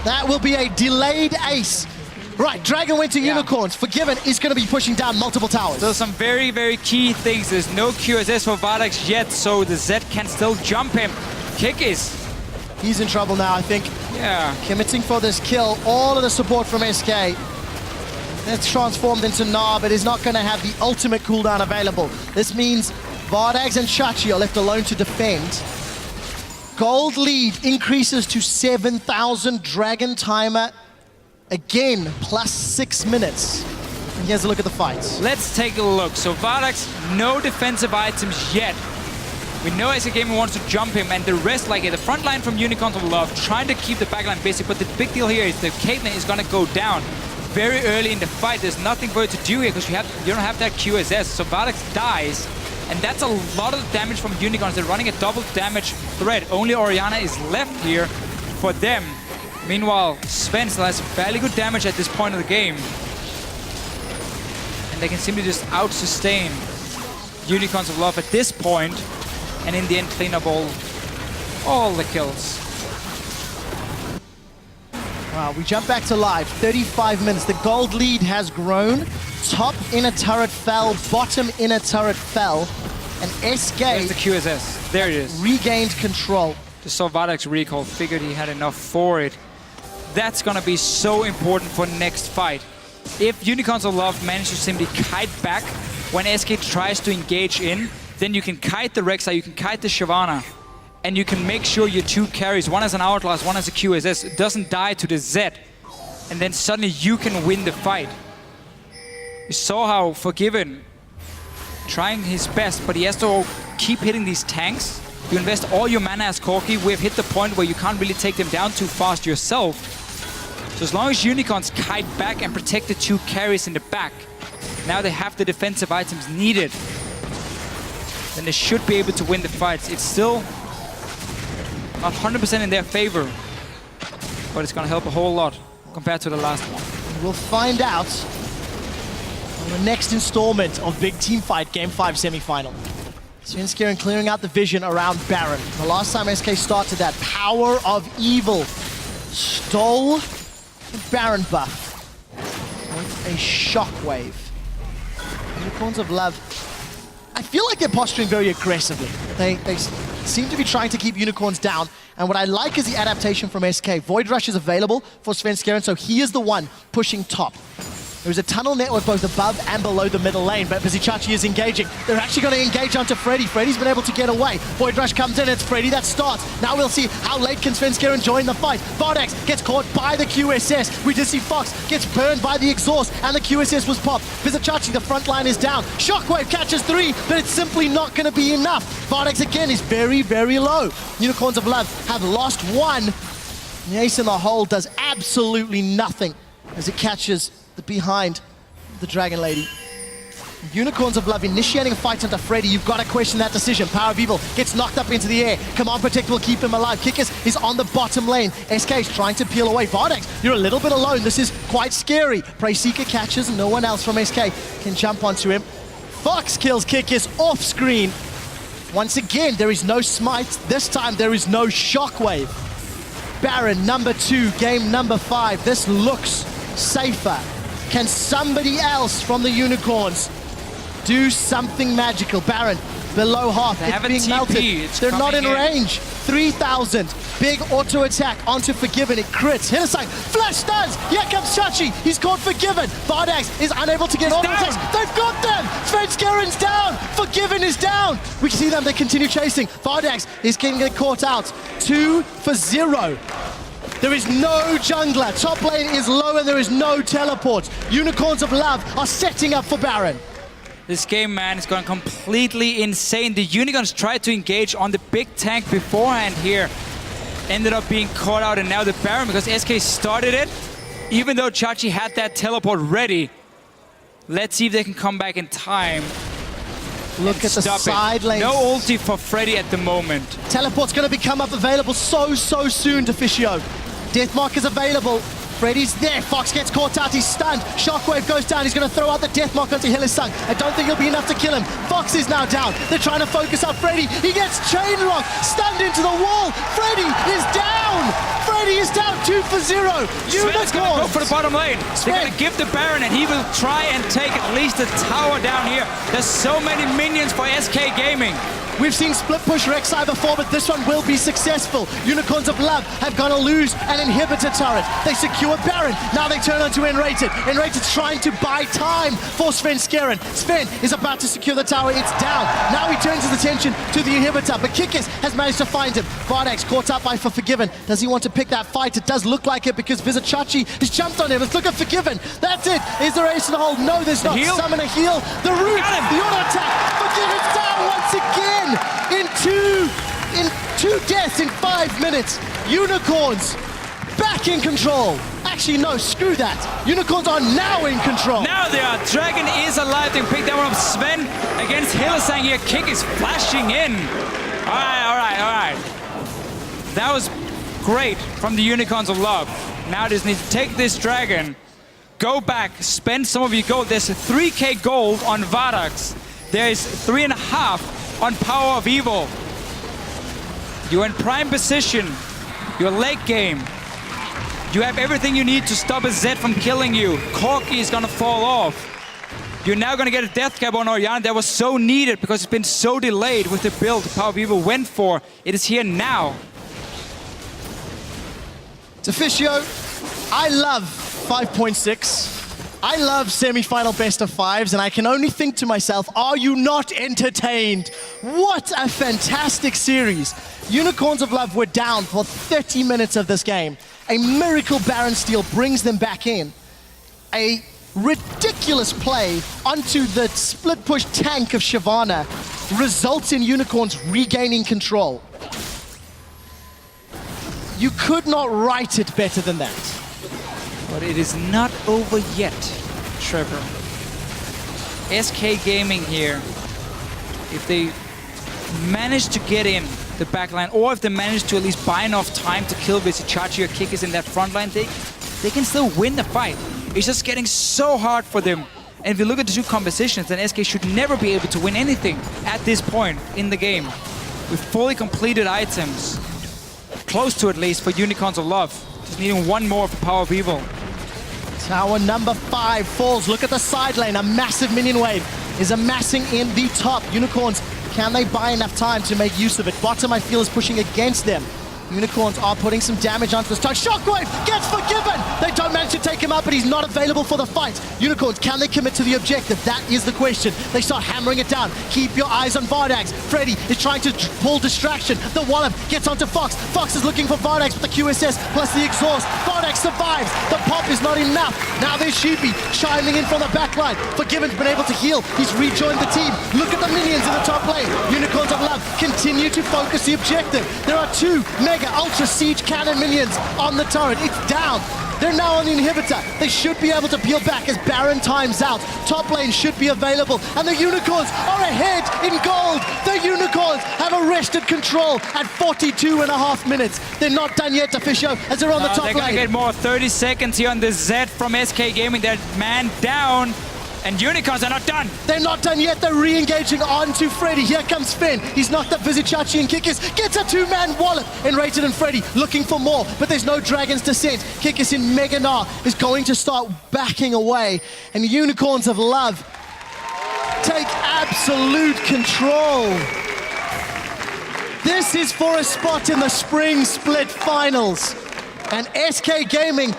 That will be a delayed ace. Right, Dragon went to Unicorns. Forgiven is going to be pushing down multiple towers. So some very, very key things. There's no QSS for Vardax yet, so the Z can still jump him. Kikis. He's in trouble now, I think. Yeah. Committing for this kill. All of the support from SK. That's transformed into Gnar, but is not going to have the ultimate cooldown available. This means Vardax and Chachi are left alone to defend. Gold lead increases to 7,000. Dragon timer again, plus 6 minutes. And here's a look at the fights. Let's take a look. So Vardax, no defensive items yet. We know SK Gaming wants to jump him, and the rest, like the front line from Unicorns of Love, trying to keep the backline busy. But the big deal here is the Caitlyn is going to go down very early in the fight. There's nothing for it to do here because you don't have that QSS. So Vardax dies, and that's a lot of damage from Unicorns. They're running a double damage threat. Only Orianna is left here for them. Meanwhile, Sven still has fairly good damage at this point of the game. And they can simply just out-sustain Unicorns of Love at this point, and in the end clean up all the kills. Wow, we jump back to live, 35 minutes. The gold lead has grown. Top inner turret fell, bottom inner turret fell, and SK There's the QSS. There it is. Regained control. Just saw Vardax recall, figured he had enough for it. That's gonna be so important for next fight. If Unicorns of Love manage to simply kite back when SK tries to engage in, then you can kite the Rek'Sai, you can kite the Shyvana, and you can make sure your two carries, one as an Hourglass, one as a QSS, doesn't die to the Z, and then suddenly you can win the fight. You saw how Forgiven trying his best, but he has to keep hitting these tanks. You invest all your mana as Corki. We've hit the point where you can't really take them down too fast yourself. So as long as Unicorns kite back and protect the two carries in the back, now they have the defensive items needed, then they should be able to win the fights. It's still not 100% in their favor, but it's going to help a whole lot compared to the last one. We'll find out on the next installment of Big Team Fight Game 5 semi-final. Svenskeren clearing out the vision around Baron. The last time SK started that, Power of Evil stole the Baron buff with a shockwave. Unicorns of Love, I feel like they're posturing very aggressively. They seem to be trying to keep Unicorns down, and what I like is the adaptation from SK. Void Rush is available for Svenskeren, so he is the one pushing top. There's a tunnel network both above and below the middle lane, but Chachi is engaging. They're actually going to engage onto Freddy. Freddy's been able to get away. Void Rush comes in, it's Freddy that starts. Now we'll see how late can Svenskeren join the fight. Vardax gets caught by the QSS. We just see Fox gets burned by the exhaust, and the QSS was popped. Chachi, the front line is down. Shockwave catches 3, but it's simply not going to be enough. Vardax again is very, very low. Unicorns of Love have lost 1. The ace in the hole does absolutely nothing as it catches the behind the Dragon Lady. Unicorns of Love initiating a fight onto Freddy. You've got to question that decision. Power of Evil gets knocked up into the air. Command Protect will keep him alive. Kikis is on the bottom lane. SK is trying to peel away. Vardax, you're a little bit alone. This is quite scary. Prey Seeker catches, no one else from SK can jump onto him. Fox kills Kikis off screen. Once again, there is no smite. This time there is no shockwave. Baron, number 2, game number 5. This looks safer. Can somebody else from the Unicorns do something magical? Baron, below half, it's being melted. They're not in range. 3,000. Big auto attack onto Forgiven. It crits. Hylissang, flash stuns. Here comes Chachi. He's caught Forgiven. Vardax is unable to get all the attacks. They've got them. Svenskeren's down. Forgiven is down. We see them. They continue chasing. Vardax is getting caught out. 2 for 0. There is no jungler. Top lane is low and there is no teleport. Unicorns of Love are setting up for Baron. This game, man, is going completely insane. The Unicorns tried to engage on the big tank beforehand here. Ended up being caught out, and now the Baron, because SK started it, even though Chachi had that teleport ready. Let's see if they can come back in time. Look at the Stop side it. lanes. No ulti for Freddy at the moment. Teleport's going to become up available so soon to Fischio. Deathmark is available. Freddy's there. Fox gets caught out. He's stunned. Shockwave goes down. He's going to throw out the Deathmark onto Hillesung. I don't think it'll be enough to kill him. Fox is now down. They're trying to focus on Freddy. He gets chain locked. Stunned into the wall. Freddy is down. Freddy is down 2 for 0. Sven's going to go for the bottom lane. Sven. They're going to give the Baron, and he will try and take at least a tower down here. There's so many minions for SK Gaming. We've seen split push Rek'Sai before, but this one will be successful. Unicorns of Love have gone to lose an inhibitor turret. They secure Baron. Now they turn onto Enrated. Enrated's trying to buy time for Sven Skeren. Sven is about to secure the tower. It's down. Now he turns his attention to the inhibitor, but Kikis has managed to find him. Vardax caught up by Forgiven. Does he want to pick that fight? It does look like it because Vizichachi has jumped on him. Let's look at Forgiven. That's it. Is there ace in the hole? No, there's not. Heal. Summon a heal. The root. The auto attack. Forgiven's down once again. In two deaths in 5 minutes. Unicorns back in control. Actually, no, screw that. Unicorns are now in control. Now they are. Dragon is alive. They can pick that one up. Sven against Hillesang here. Kick is flashing in. All right. That was great from the Unicorns of Love. Now they just need to take this Dragon, go back, spend some of your gold. There's 3k gold on Vardax. There is 3.5 on Power of Evil. You're in prime position. You're late game. You have everything you need to stop a Zed from killing you. Corki is gonna fall off. You're now gonna get a death cap on Orianna that was so needed because it's been so delayed with the build Power of Evil went for. It is here now. To Fischio, I love 5.6. I love semi-final best of fives, and I can only think to myself, are you not entertained? What a fantastic series. Unicorns of Love were down for 30 minutes of this game. A miracle Baron steal brings them back in. A ridiculous play onto the split push tank of Shyvana results in Unicorns regaining control. You could not write it better than that. But it is not over yet, Trevor. SK Gaming here, if they manage to get in the backline, or if they manage to at least buy enough time to kill Vizichachi or Kikis in that front line, they can still win the fight. It's just getting so hard for them. And if you look at the two compositions, then SK should never be able to win anything at this point in the game. With fully completed items, close to at least for Unicorns of Love. Just needing one more for Power of Evil. Tower number 5 falls. Look at the side lane. A massive minion wave is amassing in the top. Unicorns, can they buy enough time to make use of it? Bottom, I feel, is pushing against them. Unicorns are putting some damage onto this touch. Shockwave gets Forgiven! They don't manage to take him out, but he's not available for the fight. Unicorns, can they commit to the objective? That is the question. They start hammering it down. Keep your eyes on Vardax. Freddy is trying to pull distraction. The Wallop gets onto Fox. Fox is looking for Vardax with the QSS plus the exhaust. Vardax survives. The pop is not enough. Now there's Sheepy chiming in from the back line. Forgiven's been able to heal. He's rejoined the team. Look at the minions in the top lane. Unicorns of Love continue to focus the objective. There are 2 mega ultra siege cannon minions on the turret. It's down. They're now on the inhibitor. They should be able to peel back as Baron times out. Top lane should be available. And the Unicorns are ahead in gold. The Unicorns have arrested control at 42.5 minutes. They're not done yet, Officio, as they're on the top they're lane. Gonna get more. 30 seconds here on the Z from SK Gaming. They're man down. And Unicorns are not done. They're not done yet. They're re-engaging onto Freddy. Here comes Finn. He's knocked up Vizichachi and Kikis. Gets a 2-man Wallop. Enrated and Freddy looking for more, but there's no Dragon's Descent. Kikis in Mega Gnar is going to start backing away. And the Unicorns of Love take absolute control. This is for a spot in the Spring Split Finals. And SK Gaming,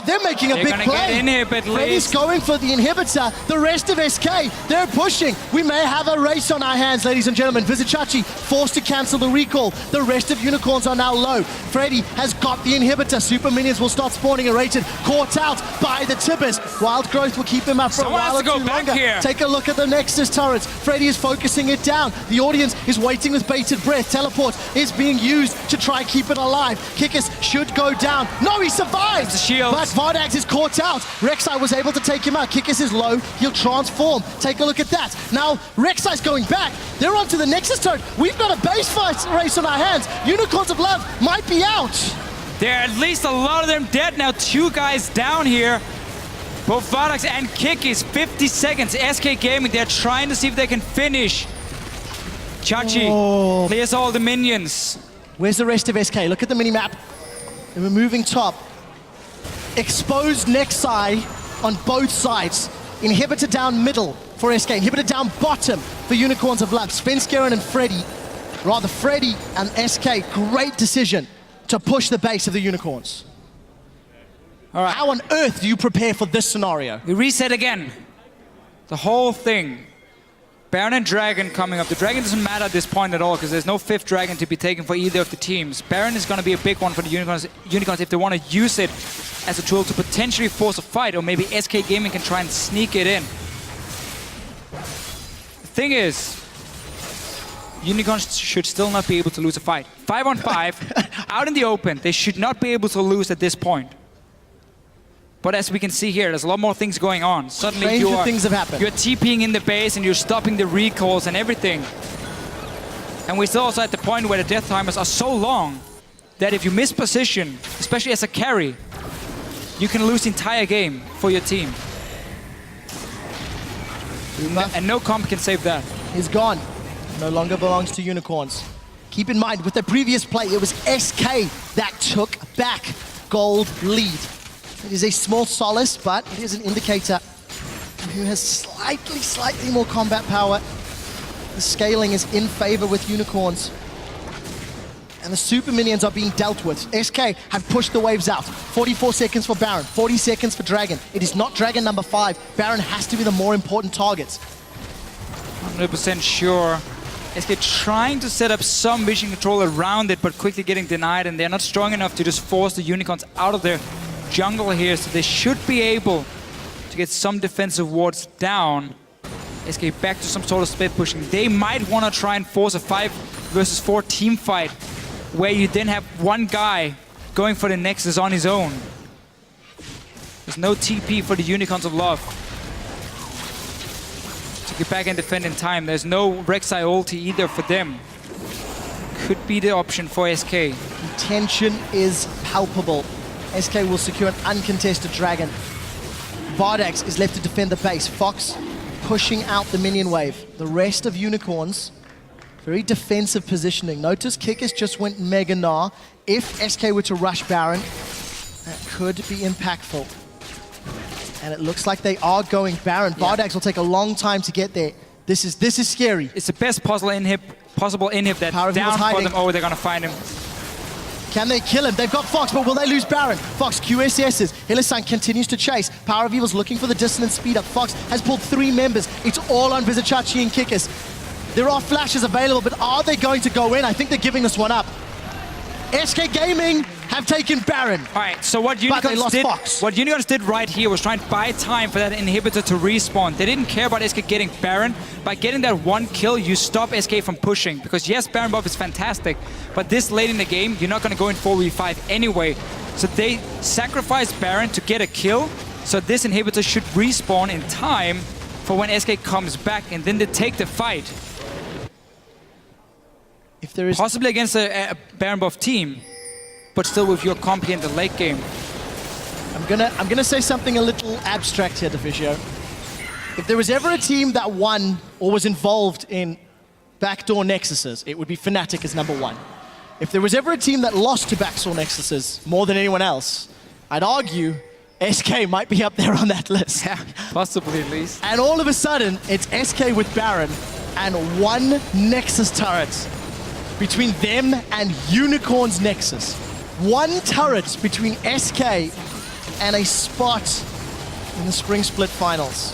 they're making a big play. Get inhibit, Freddy's going for the inhibitor. The rest of SK, they're pushing. We may have a race on our hands, ladies and gentlemen. Vizichachi forced to cancel the recall. The rest of Unicorns are now low. Freddy has got the inhibitor. Super minions will start spawning Rated. Caught out by the Tibbers. Wild Growth will keep him up for a while or two longer. Take a look at the Nexus turrets. Freddy is focusing it down. The audience is waiting with bated breath. Teleport is being used to try and keep it alive. Kikis should go down. down. No, he survives! That's the shield. But Vardags is caught out. Rek'Sai was able to take him out. Kikis is low. He'll transform. Take a look at that. Now, Rek'Sai's going back. They're onto the Nexus turret. We've got a base fight race on our hands. Unicorns of Love might be out. There are at least a lot of them dead now. 2 guys down here. Both Vardags and Kikis, 50 seconds. SK Gaming, they're trying to see if they can finish. Chachi clears all the minions. Where's the rest of SK? Look at the minimap. They were moving top. Exposed Nexus on both sides. Inhibitor down middle for SK. Inhibitor down bottom for Unicorns of Love. Svenskeren and Freddy. Rather, Freddy and SK. Great decision to push the base of the Unicorns. All right. How on earth do you prepare for this scenario? We reset again. The whole thing. Baron and Dragon coming up. The Dragon doesn't matter at this point at all because there's no 5th Dragon to be taken for either of the teams. Baron is going to be a big one for the Unicorns if they want to use it as a tool to potentially force a fight, or maybe SK Gaming can try and sneak it in. The thing is, Unicorns should still not be able to lose a fight. 5 on 5, out in the open, they should not be able to lose at this point. But as we can see here, there's a lot more things going on. Suddenly things have happened. You're TPing in the base and you're stopping the recalls and everything. And we're still also at the point where the death timers are so long that if you miss position, especially as a carry, you can lose the entire game for your team. And no comp can save that. He's gone. No longer belongs to Unicorns. Keep in mind, with the previous play, it was SK that took back gold lead. It is a small solace, but it is an indicator who has slightly more combat power. The scaling is in favor with Unicorns. And the super minions are being dealt with. SK have pushed the waves out. 44 seconds for Baron, 40 seconds for Dragon. It is not Dragon number 5. Baron has to be the more important targets. 100% sure. SK trying to set up some vision control around it, but quickly getting denied, and they're not strong enough to just force the Unicorns out of their jungle here, so they should be able to get some defensive wards down. SK back to some sort of split pushing. They might want to try and force a 5 versus 4 team fight, where you then have one guy going for the Nexus on his own. There's no TP for the Unicorns of Love to get back and defend in time. There's no Rek'Sai ulti either for them. Could be the option for SK. Tension is palpable. SK will secure an uncontested Dragon. Vardags is left to defend the base. Fox pushing out the minion wave. The rest of Unicorns, very defensive positioning. Notice Kikis just went Mega Gnar. If SK were to rush Baron, that could be impactful. And it looks like they are going Baron. Yeah. Vardags will take a long time to get there. This is scary. It's the best possible inhib that's down for them. Oh, they're gonna find him. Can they kill him? They've got Fox, but will they lose Baron? Fox QSS's. Hilisan continues to chase. Power of Evil's looking for the dissonance speed up. Fox has pulled 3 members. It's all on Vizichachi and Kikis. There are flashes available, but are they going to go in? I think they're giving this one up. SK Gaming have taken Baron. All right, so what Unicorns did right here was try and buy time for that inhibitor to respawn. They didn't care about SK getting Baron. By getting that 1 kill, you stop SK from pushing. Because yes, Baron buff is fantastic, but this late in the game, you're not going to go in 4v5 anyway. So they sacrificed Baron to get a kill, so this inhibitor should respawn in time for when SK comes back, and then they take the fight. If there is possibly against a Baron buff team, but still with your comp in the late game. I'm gonna say something a little abstract here, Deficio. If there was ever a team that won or was involved in backdoor Nexuses, it would be Fnatic as number 1. If there was ever a team that lost to backdoor Nexuses more than anyone else, I'd argue SK might be up there on that list. Yeah, possibly at least. And all of a sudden, it's SK with Baron and 1 Nexus turret between them and Unicorns Nexus. 1 turret between SK and a spot in the Spring Split Finals.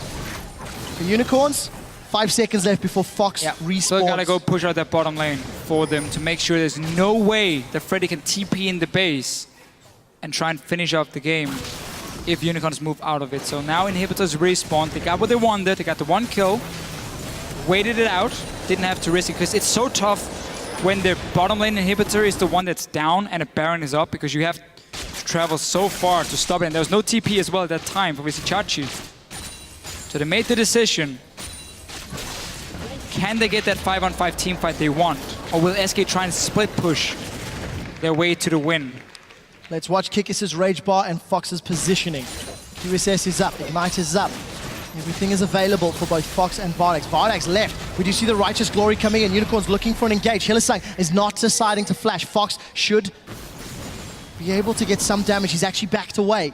For Unicorns, 5 seconds left before Fox respawns. So gotta go push out that bottom lane for them to make sure there's no way that Freddy can TP in the base and try and finish off the game if Unicorns move out of it. So now inhibitors respawn. They got what they wanted. They got the 1 kill, waited it out, didn't have to risk it because it's so tough when the bottom lane inhibitor is the one that's down and a Baron is up, because you have travel so far to stop it. And there was no TP as well at that time for Vizicachi. So they made the decision. Can they get that 5-on-5 team fight they want? Or will SK try and split push their way to the win? Let's watch Kikis' Rage Bar and Fox's positioning. QSS is up, Ignite is up. Everything is available for both Fox and Vardex. Vardex left. We do see the Righteous Glory coming in. Unicorn's looking for an engage. Hylissang is not deciding to flash. Fox should be able to get some damage. He's actually backed away.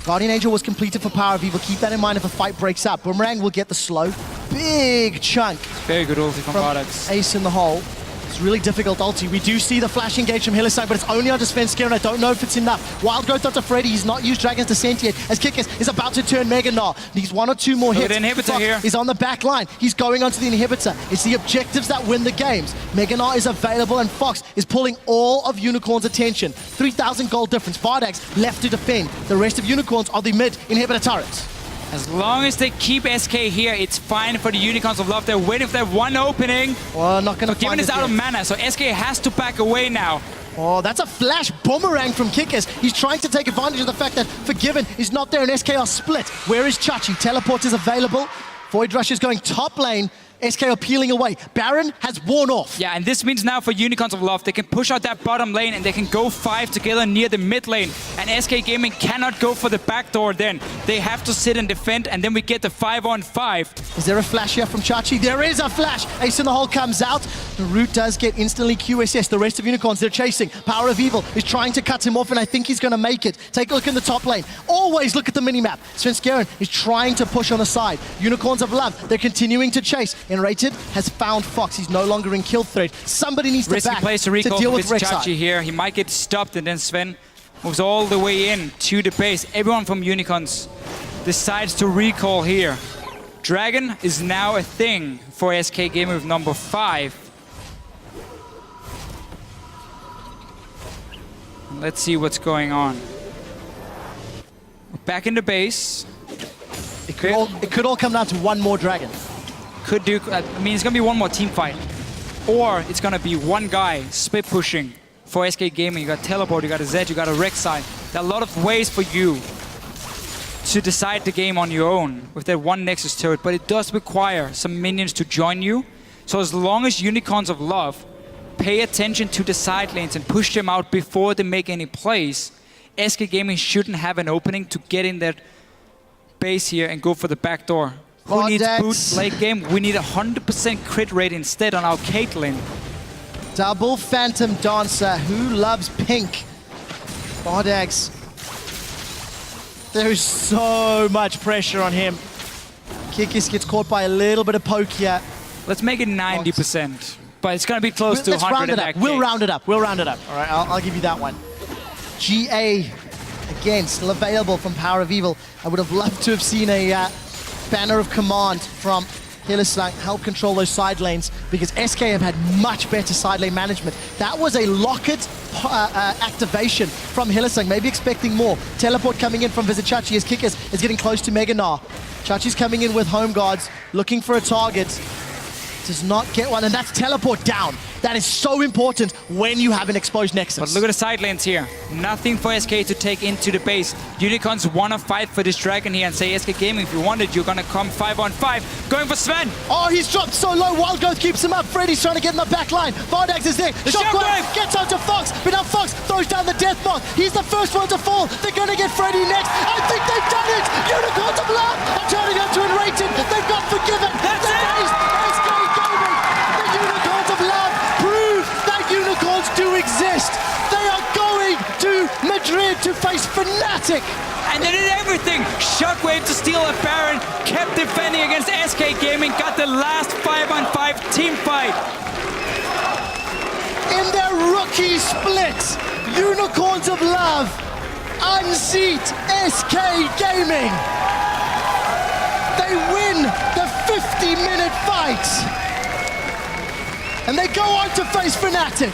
Guardian Angel was completed for Power of Evil. Keep that in mind if a fight breaks up. Boomerang will get the slow. Big chunk. Very good ulti from Vardex. Ace in the hole. It's really difficult ulti. We do see the flash engage from Hylissang, but it's only on Svenskeren. I don't know if it's enough. Wild Growth onto Freddy. He's not used Dragon's Descent yet, as Kikis is about to turn Mega Gnar. Needs 1 or 2 more hits. Look at the inhibitor Fox here. He's on the back line. He's going onto the inhibitor. It's the objectives that win the games. Mega Gnar is available, and Fox is pulling all of Unicorn's attention. 3,000 gold difference. Vardex left to defend. The rest of Unicorns are the mid inhibitor turrets. As long as they keep SK here, it's fine for the Unicorns of Love. They're waiting for that one opening. Well, not going to Forgiven is out of mana, so SK has to back away now. Oh, that's a flash boomerang from Kikis. He's trying to take advantage of the fact that Forgiven is not there and SK are split. Where is Chachi? Teleport is available. Void Rush is going top lane. SK are peeling away. Baron has worn off. Yeah, and this means now for Unicorns of Love, they can push out that bottom lane and they can go 5 together near the mid lane. And SK Gaming cannot go for the back door then. They have to sit and defend, and then we get the 5-on-5. Is there a flash here from Chachi? There is a flash. Ace in the hole comes out. The root does get instantly QSS. The rest of Unicorns, they're chasing. Power of Evil is trying to cut him off, and I think he's going to make it. Take a look in the top lane. Always look at the minimap. Svenskeren is trying to push on the side. Unicorns of Love, they're continuing to chase. Enrated has found Fox. He's no longer in kill threat. Somebody needs to back place to recall deal with Chachi here. He might get stopped, and then Sven moves all the way in to the base. Everyone from Unicorns decides to recall here. Dragon is now a thing for SK Gaming with number 5. Let's see what's going on. Back in the base. It could all come down to one more Dragon. Could do, I mean, it's gonna be one more team fight. Or it's gonna be one guy split pushing for SK Gaming. You got Teleport, you got a Zed, you got a Rek'Sai. There are a lot of ways for you to decide the game on your own with that one Nexus turret, but it does require some minions to join you. So as long as Unicorns of Love pay attention to the side lanes and push them out before they make any plays, SK Gaming shouldn't have an opening to get in that base here and go for the back door. Who needs boots late game? We need 100% crit rate instead on our Caitlyn. Double Phantom Dancer. Who loves pink? Vardex. There's so much pressure on him. Kikis gets caught by a little bit of poke here. Let's make it 90%. But it's going to be close to 100 Let's round it up. We'll round it up. We'll round it up. All right, I'll give you that one. GA, again, still available from Power of Evil. I would have loved to have seen a banner of command from Hylissang help control those side lanes, because SK have had much better side lane management. That was a Locket activation from Hylissang, maybe expecting more. Teleport coming in from Vizicachi as Kikis is getting close to Mega Gnar. Chachi's coming in with home guards, looking for a target. Does not get one, and that's Teleport down. That is so important when you have an exposed Nexus. But look at the side lanes here. Nothing for SK to take into the base. Unicorns want to fight for this Dragon here and say, SK Gaming, if you want it, you're going to come 5-on-5. Going for Sven. Oh, he's dropped so low. Wild Growth keeps him up. Freddy's trying to get in the back line. Vardex is there. The Shockwave gets onto Fox, but now Fox throws down the Death Moth. He's the first one to fall. They're going to get Freddy next. I think they've done it. Unicorns of Love are turning up to Enrated. They've got Forgiven. That's it. SK Gaming. The Unicorns of Love prove that Unicorns do exist. They are going to Madrid to face Fnatic. And they did everything. Shockwave to steal a Baron, kept defending against SK Gaming, got the last 5-on-5 team fight. In their rookie split, Unicorns of Love unseat SK Gaming. They win the 50-minute fight. And they go on to face Fnatic.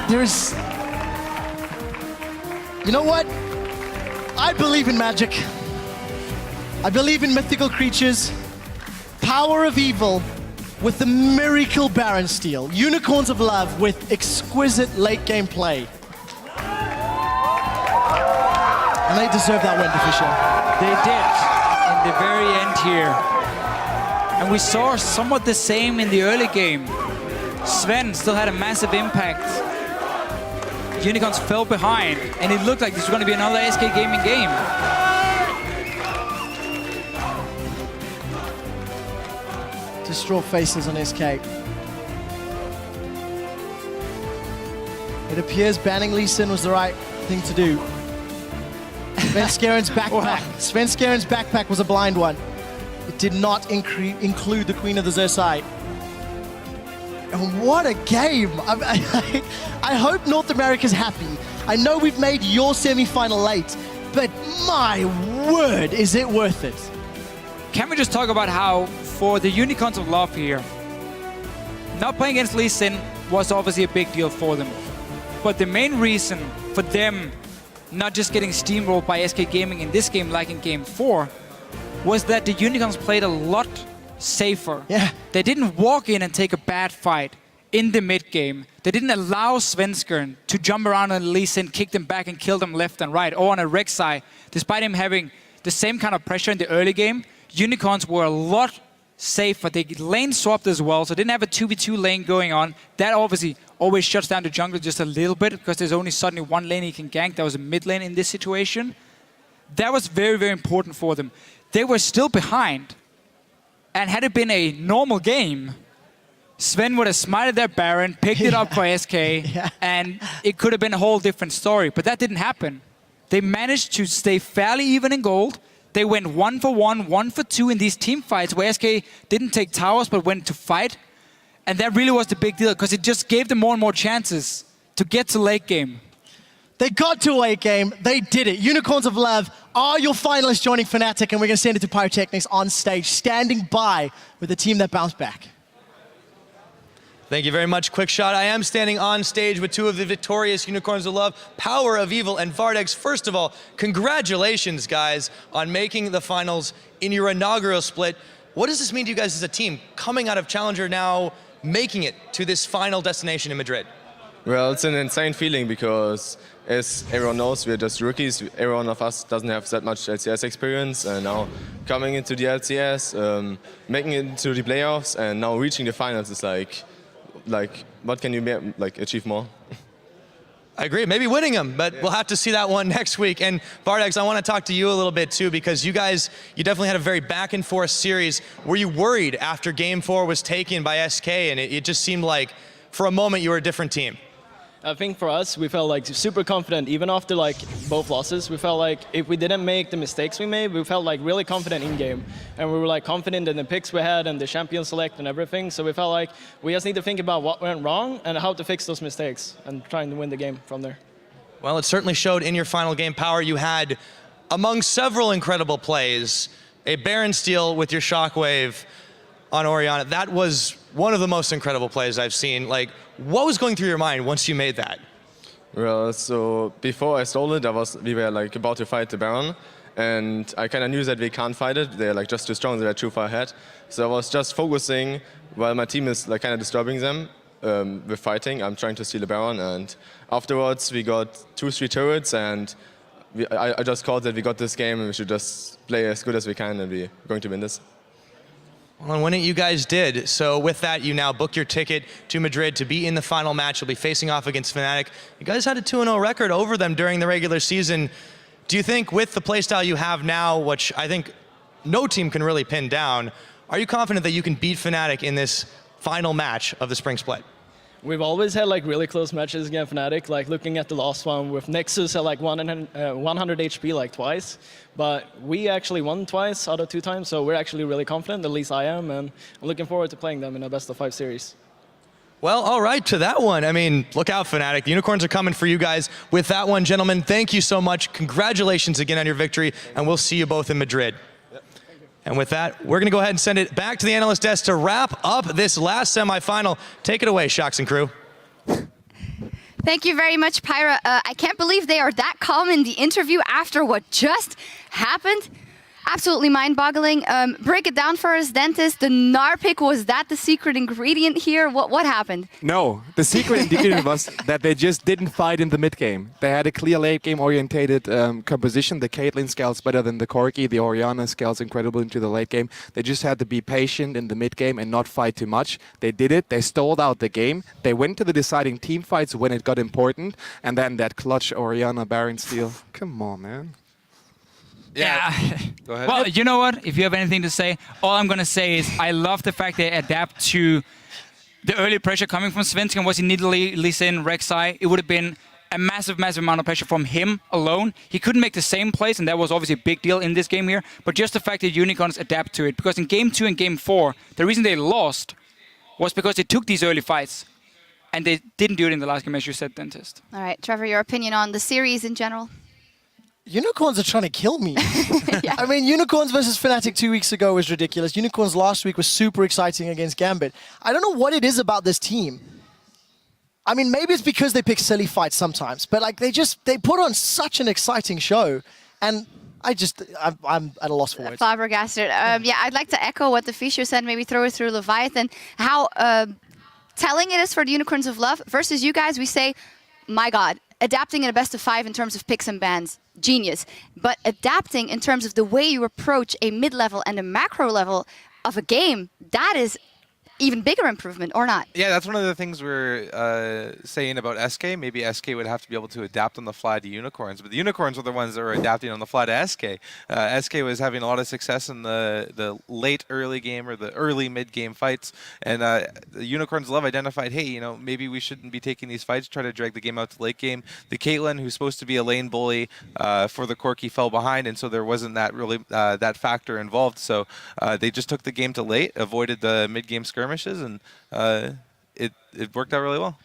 there's... You know what? I believe in magic. I believe in mythical creatures. Power of evil with the miracle Baron steal. Unicorns of love with exquisite late game play. And they deserve that win, Fisher. They did in the very end here. And we saw somewhat the same in the early game. Sven still had a massive impact. Unicorns fell behind, and it looked like this was going to be another SK Gaming game. Distraught faces on SK. It appears banning Lee Sin was the right thing to do. Svenskaren's backpack. Svenskaren's backpack was a blind one. It did not include the Queen of the Zersai. And what a game! I hope North America's happy. I know we've made your semi-final late, but my word, is it worth it? Can we just talk about how, for the Unicorns of Love here, not playing against Lee Sin was obviously a big deal for them. But the main reason for them not just getting steamrolled by SK Gaming in this game like in Game 4 was that the Unicorns played a lot safer. Yeah. They didn't walk in and take a bad fight in the mid game. They didn't allow Svenskeren to jump around on Lee Sin, kick them back and kill them left and right. Or on a Rek'Sai, despite him having the same kind of pressure in the early game, Unicorns were a lot safer. They lane swapped as well, so they didn't have a 2v2 lane going on. That obviously always shuts down the jungle just a little bit because there's only suddenly one lane he can gank. That was a mid lane in this situation. That was very, very important for them. They were still behind. And had it been a normal game, Sven would have smited their Baron, picked it up for SK, and it could have been a whole different story. But that didn't happen. They managed to stay fairly even in gold. They went 1 for 1, 1 for 2 in these team fights where SK didn't take towers but went to fight. And that really was the big deal because it just gave them more and more chances to get to late game. They got to late game. They did it. Unicorns of Love are your finalists joining Fnatic, and we're going to send it to Pyrotechnics on stage, standing by with the team that bounced back. Thank you very much, Quick Shot. I am standing on stage with two of the victorious Unicorns of Love, Power of Evil and Vardex. First of all, congratulations, guys, on making the finals in your inaugural split. What does this mean to you guys as a team, coming out of Challenger now, making it to this final destination in Madrid? Well, it's an insane feeling because, as everyone knows, we're just rookies. Every one of us doesn't have that much LCS experience, and now coming into the LCS, making it into the playoffs, and now reaching the finals is like what can you achieve more? I agree, maybe winning them, but we'll have to see that one next week. And Vardex, I want to talk to you a little bit too, because you guys, you definitely had a very back and forth series. Were you worried after Game 4 was taken by SK, and it just seemed like, for a moment, you were a different team? I think for us, we felt like super confident, even after like both losses. We felt like if we didn't make the mistakes we made, we felt like really confident in game. And we were like confident in the picks we had and the champion select and everything. So we felt like we just need to think about what went wrong and how to fix those mistakes and trying to win the game from there. Well, it certainly showed in your final game, Power. You had, among several incredible plays, a Baron steal with your Shockwave on Orianna. That was one of the most incredible plays I've seen. Like, what was going through your mind once you made that? Well, so before I stole it, we were like about to fight the Baron, and I kind of knew that we can't fight it. They're like just too strong. They're too far ahead. So I was just focusing while my team is like kind of disturbing them with fighting. I'm trying to steal the Baron, and afterwards we got 2-3 turrets, and I just called that we got this game and we should just play as good as we can, and we're going to win this. Well, and winning you guys did. So with that, you now book your ticket to Madrid to be in the final match. You'll be facing off against Fnatic. You guys had a 2-0 record over them during the regular season. Do you think with the playstyle you have now, which I think no team can really pin down, are you confident that you can beat Fnatic in this final match of the Spring Split? We've always had like really close matches against Fnatic, like looking at the last one with Nexus at like 100 HP like twice. But we actually won twice out of 2 times, so we're actually really confident, at least I am, and I'm looking forward to playing them in a best of 5 series. Well, all right, to that one. I mean, look out, Fnatic. The Unicorns are coming for you guys. With that one, gentlemen, thank you so much. Congratulations again on your victory, and we'll see you both in Madrid. And with that, we're going to go ahead and send it back to the analyst desk to wrap up this last semifinal. Take it away, Shocks and crew. Thank you very much, Pyra. I can't believe they are that calm in the interview after what just happened. Absolutely mind-boggling. Break it down for us, Dentist. The Gnar pick, was that the secret ingredient here? What happened? No, the secret ingredient was that they just didn't fight in the mid game. They had a clear late game orientated composition. The Caitlyn scales better than the Corki. The Orianna scales incredible into the late game. They just had to be patient in the mid game and not fight too much. They did it. They stalled out the game. They went to the deciding team fights when it got important. And then that clutch Orianna Baron steal. Come on, man. Yeah. Go ahead. Well, you know what? If you have anything to say, all I'm going to say is I love the fact they adapt to the early pressure coming from Svensson. Was he needly Lee Sin, Rek'Sai? It would have been a massive, massive amount of pressure from him alone. He couldn't make the same plays, and that was obviously a big deal in this game here. But just the fact that Unicorns adapt to it. Because in Game 2 and Game 4, the reason they lost was because they took these early fights. And they didn't do it in the last game, as you said, Dentist. All right, Trevor, your opinion on the series in general? Unicorns are trying to kill me. Yeah. I mean, Unicorns versus Fnatic 2 weeks ago was ridiculous. Unicorns last week was super exciting against Gambit. I don't know what it is about this team. I mean, maybe it's because they pick silly fights sometimes, but like they put on such an exciting show, and I'm at a loss for words. Flabbergasted. Yeah, I'd like to echo what the Fisher said, maybe throw it through Leviathan, how telling it is for the Unicorns of Love versus you guys. We say, my God, adapting in a best of 5 in terms of picks and bans, genius. But adapting in terms of the way you approach a mid-level and a macro level of a game, that is even bigger improvement, or not? Yeah, that's one of the things we're saying about SK. Maybe SK would have to be able to adapt on the fly to Unicorns, but the Unicorns are the ones that are adapting on the fly to SK. SK was having a lot of success in the late early game or the early mid game fights, and the Unicorns love identified, hey, you know, maybe we shouldn't be taking these fights, try to drag the game out to late game. The Caitlyn, who's supposed to be a lane bully for the Corki, fell behind, and so there wasn't that really that factor involved. So they just took the game to late, avoided the mid game skirmishes, and it worked out really well.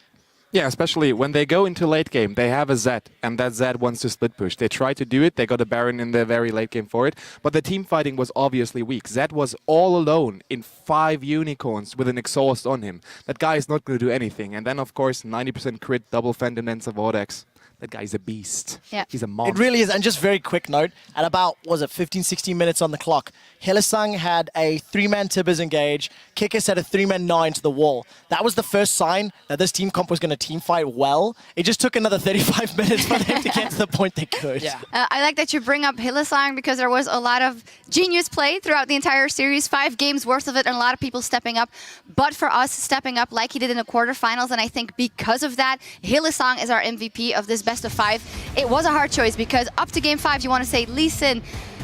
Yeah, especially when they go into late game, they have a Zed, and that Zed wants to split push. They try to do it, they got a Baron in the very late game for it, but the team fighting was obviously weak. Zed was all alone in 5 Unicorns with an exhaust on him. That guy is not going to do anything, and then of course 90% crit, double Phantom Dance of Vortex. That guy's a beast. Yeah. He's a monster. It really is. And just very quick note, at about, 15, 16 minutes on the clock, Hylissang had a 3-man Tibbers engage, Kikis had a 3-man 9 to the wall. That was the first sign that this team comp was going to team fight well. It just took another 35 minutes for them to get to the point they could. Yeah. I like that you bring up Hylissang because there was a lot of genius play throughout the entire series, 5 games worth of it, and a lot of people stepping up. But for us, stepping up like he did in the quarterfinals, and I think because of that, Hylissang is our MVP of this best of 5. It was a hard choice because up to game 5, you want to say Lee Sin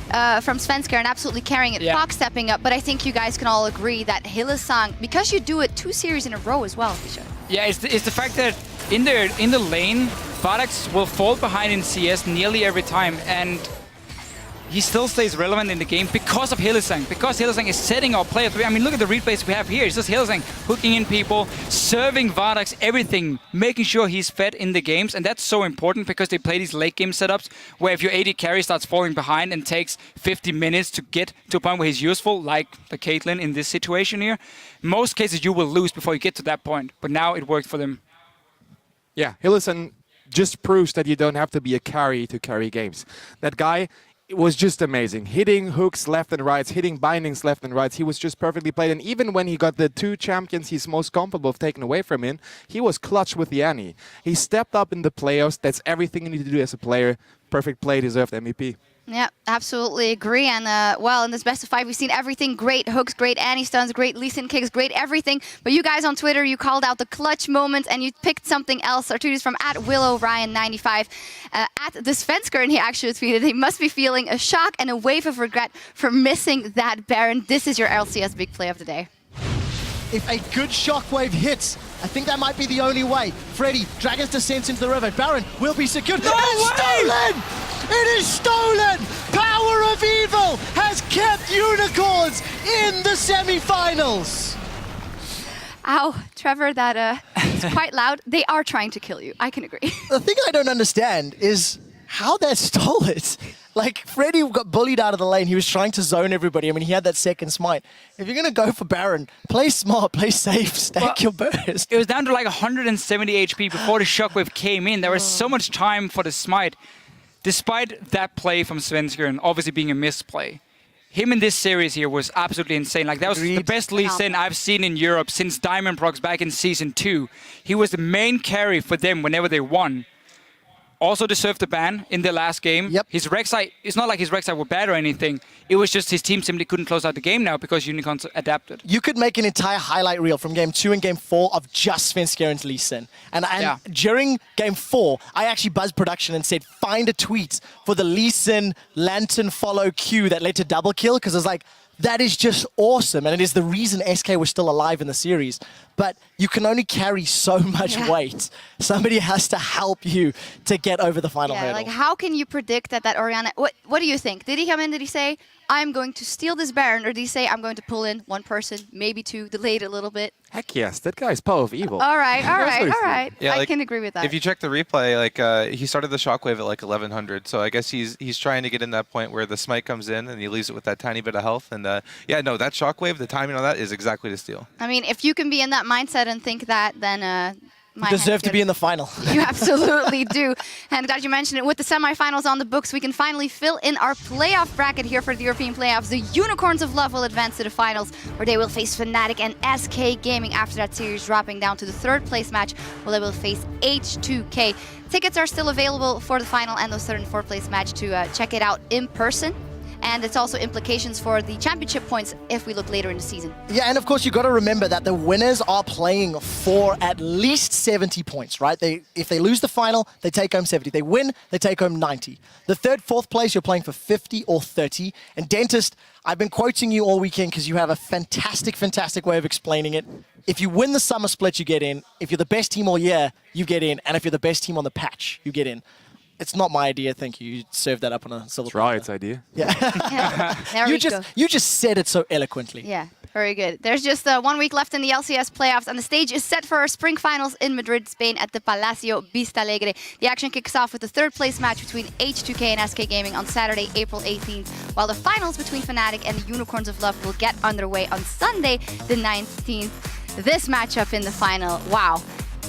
from Svenska and absolutely carrying it, Yeah. Fox stepping up. But I think you guys can all agree that Hylissang, because you do it 2 series in a row as well, Fisher. Yeah, it's the fact that in the lane, Vardax will fall behind in CS nearly every time, and he still stays relevant in the game because of Hylissang, because Hylissang is setting our play. I mean, look at the replays we have here. It's just Hylissang hooking in people, serving Vardax everything, making sure he's fed in the games, and that's so important because they play these late game setups where if your AD carry starts falling behind and takes 50 minutes to get to a point where he's useful, like the Caitlyn in this situation here, most cases you will lose before you get to that point, but now it worked for them. Yeah, Hylissang just proves that you don't have to be a carry to carry games. That guy, it was just amazing. Hitting hooks left and right, hitting bindings left and right. He was just perfectly played. And even when he got the 2 champions he's most comfortable of taken away from him, he was clutch with the Annie. He stepped up in the playoffs. That's everything you need to do as a player. Perfect play, deserved MVP. Yeah, absolutely agree. And well, in this best of 5, we've seen everything great. Hooks, great Annie stuns, great Lee Sin kicks, great everything. But you guys on Twitter, you called out the clutch moment and you picked something else. Our tweet is from @WillowRyan95. At the Svensker, and he actually tweeted, he must be feeling a shock and a wave of regret for missing that Baron. This is your LCS big play of the day. If a good shockwave hits, I think that might be the only way. Freddy, Dragon's Descent into the river. Baron will be secured. No it's way! stolen! It is stolen! Power of Evil has kept Unicorns in the semifinals. Ow, Trevor, that is quite loud. They are trying to kill you. I can agree. The thing I don't understand is how they stole it. Like, Freddy got bullied out of the lane. He was trying to zone everybody. I mean, he had that second smite. If you're going to go for Baron, play smart, play safe, stack your burst. It was down to like 170 HP before the Shockwave came in. There was so much time for the smite. Despite that play from Svensker and obviously being a misplay, him in this series here was absolutely insane. Like, that was the best Lee Sin I've seen in Europe since Diamond Prox back in Season 2. He was the main carry for them whenever they won. Also deserved the ban in their last game. Yep. His Rek'Sai, it's not like his Rek'Sai were bad or anything. It was just his team simply couldn't close out the game now because Unicorns adapted. You could make an entire highlight reel from Game 2 and Game 4 of just Svenskeren Lee Sin. And during Game 4, I actually buzzed production and said, find a tweet for the Lee Sin Lantern follow Q that led to double kill, because I was like, that is just awesome. And it is the reason SK was still alive in the series. But you can only carry so much weight. Somebody has to help you to get over the final hurdle. Like, how can you predict that Orianna... What do you think? Did he come in, did he say, I'm going to steal this Baron? Or did he say, I'm going to pull in one person, maybe two, delayed a little bit? Heck yes, that guy's power of evil. All right. Yeah, I can agree with that. If you check the replay, like he started the Shockwave at like 1100, so I guess he's trying to get in that point where the smite comes in and he leaves it with that tiny bit of health. And yeah, no, that Shockwave, the timing on that is exactly to steal. I mean, if you can be in that mindset and think that, then... you deserve to be in the final. You absolutely do. And glad you mentioned it. With the semifinals on the books, we can finally fill in our playoff bracket here for the European playoffs. The Unicorns of Love will advance to the finals, where they will face Fnatic and SK Gaming after that series, dropping down to the third place match, where they will face H2K. Tickets are still available for the final and the third and fourth place match to check it out in person. And it's also implications for the championship points if we look later in the season. Yeah, and of course, you've got to remember that the winners are playing for at least 70 points, right? If they lose the final, they take home 70. They win, they take home 90. The third, fourth place, you're playing for 50 or 30. And Dentist, I've been quoting you all weekend because you have a fantastic, fantastic way of explaining it. If you win the summer split, you get in. If you're the best team all year, you get in. And if you're the best team on the patch, you get in. It's not my idea, thank you. You served that up on a silver platter. It's idea. Yeah. There we go. You just said it so eloquently. Yeah, very good. There's just 1 week left in the LCS playoffs, and the stage is set for our spring finals in Madrid, Spain at the Palacio Vistalegre. The action kicks off with the third place match between H2K and SK Gaming on Saturday, April 18th, while the finals between Fnatic and the Unicorns of Love will get underway on Sunday, the 19th. This matchup in the final, wow.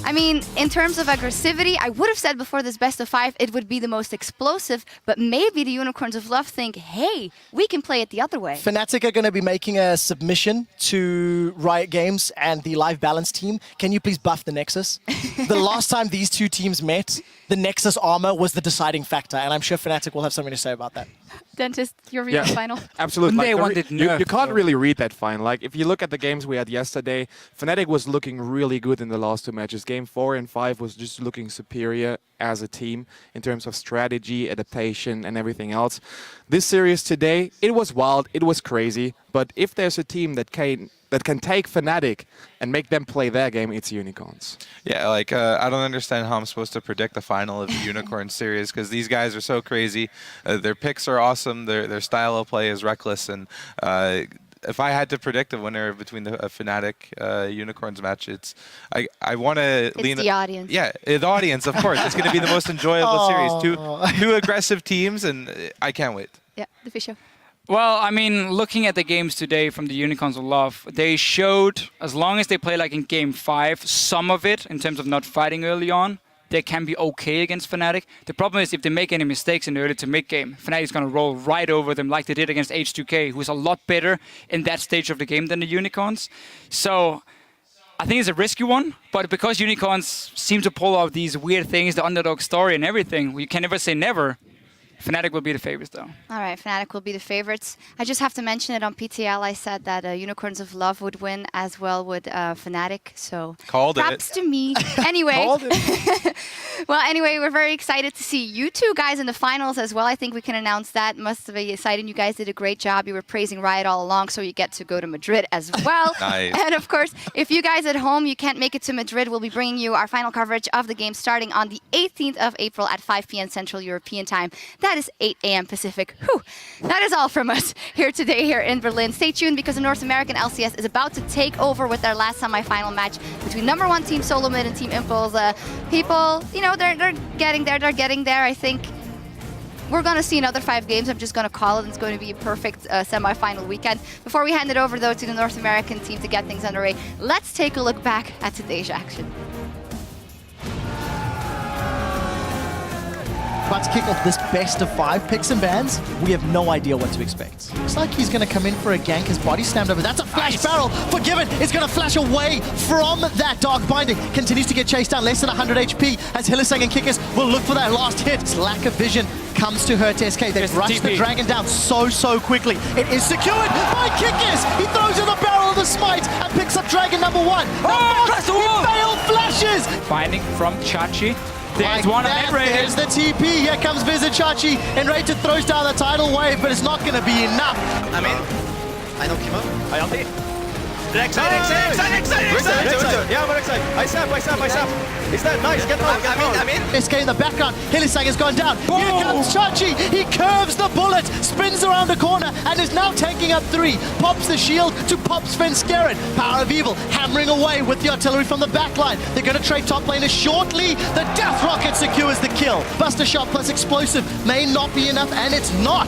I mean, in terms of aggressivity, I would have said before this best of 5 it would be the most explosive, but maybe the Unicorns of Love think, hey, we can play it the other way. Fnatic are going to be making a submission to Riot Games and the Live Balance team. Can you please buff the Nexus? The last time these two teams met, the Nexus armor was the deciding factor, and I'm sure Fnatic will have something to say about that. Dentist, your view of the final? Absolutely. They wanted you nerf, can't though. really read that final. Like, if you look at the games we had yesterday, Fnatic was looking really good in the last two matches. Game 4 and 5 was just looking superior as a team in terms of strategy, adaptation, and everything else. This series today, it was wild, it was crazy, but if there's a team that can take Fnatic and make them play their game, it's Unicorns. Yeah, like I don't understand how I'm supposed to predict the final of the Unicorn series, because these guys are so crazy. Their picks are awesome. Their style of play is reckless, and if I had to predict a winner between the Fnatic Unicorns match, I want to lean. It's the audience. Yeah, the audience, of course. It's going to be the most enjoyable series. Two aggressive teams, and I can't wait. Yeah, the Fish Show. Well, I mean, looking at the games today from the Unicorns of Love, they showed, as long as they play like in Game 5, some of it, in terms of not fighting early on, they can be okay against Fnatic. The problem is if they make any mistakes in the early to mid-game, Fnatic's going to roll right over them like they did against H2K, who's a lot better in that stage of the game than the Unicorns. So I think it's a risky one, but because Unicorns seem to pull off these weird things, the underdog story and everything, you can never say never. Fnatic will be the favorites, though. All right, Fnatic will be the favorites. I just have to mention it on PTL. I said that Unicorns of Love would win as well with Fnatic, so Called props it. to me. Anyway, Called it. well, anyway, we're very excited to see you two guys in the finals as well. I think we can announce that. Must be exciting. You guys did a great job. You were praising Riot all along, so you get to go to Madrid as well. Nice. And of course, if you guys at home, you can't make it to Madrid, we'll be bringing you our final coverage of the game starting on the 18th of April at 5 p.m. Central European Time. That is 8 a.m. Pacific. Whew. That is all from us here today here in Berlin. Stay tuned because the North American LCS is about to take over with their last semi-final match between #1 Team Solo Mid and Team Impulse. People, you know, they're getting there. They're getting there. I think we're going to see another 5 games. I'm just going to call it. It's going to be a perfect semi-final weekend. Before we hand it over, though, to the North American team to get things underway, let's take a look back at today's action. About to kick off this best of 5 picks and bans, we have no idea what to expect. Looks like he's going to come in for a gank. His body slammed over. That's a flash barrel. Forgiven is going to flash away from that Dark Binding. Continues to get chased down, less than 100 HP as Hylissang and Kickers will look for that last hit. His lack of vision comes to hurt SK. They've rushed the Dragon down so quickly. It is secured by Kickers. He throws in the barrel of the smite and picks up Dragon number 1. He failed flashes. Binding from Chachi. There's one on Enrated. There's the TP. Here comes Vizichachi. Enrated throws down the tidal wave, but it's not going to be enough. I'm in. I knock him up. I ulti. Rek'Sai. Yeah, I'm Rek'Sai. I sap. Is that nice? Get out. I'm in. SK in the background. Hylissang has gone down. Here comes Chachi. He curves the bullet, spins around the corner, and is now taking up 3. Pops the shield to pop Svenskeren. Power of Evil hammering away with the artillery from the backline. They're going to trade top laners shortly. The Death Rocket secures the kill. Buster Shot plus Explosive may not be enough, and it's not.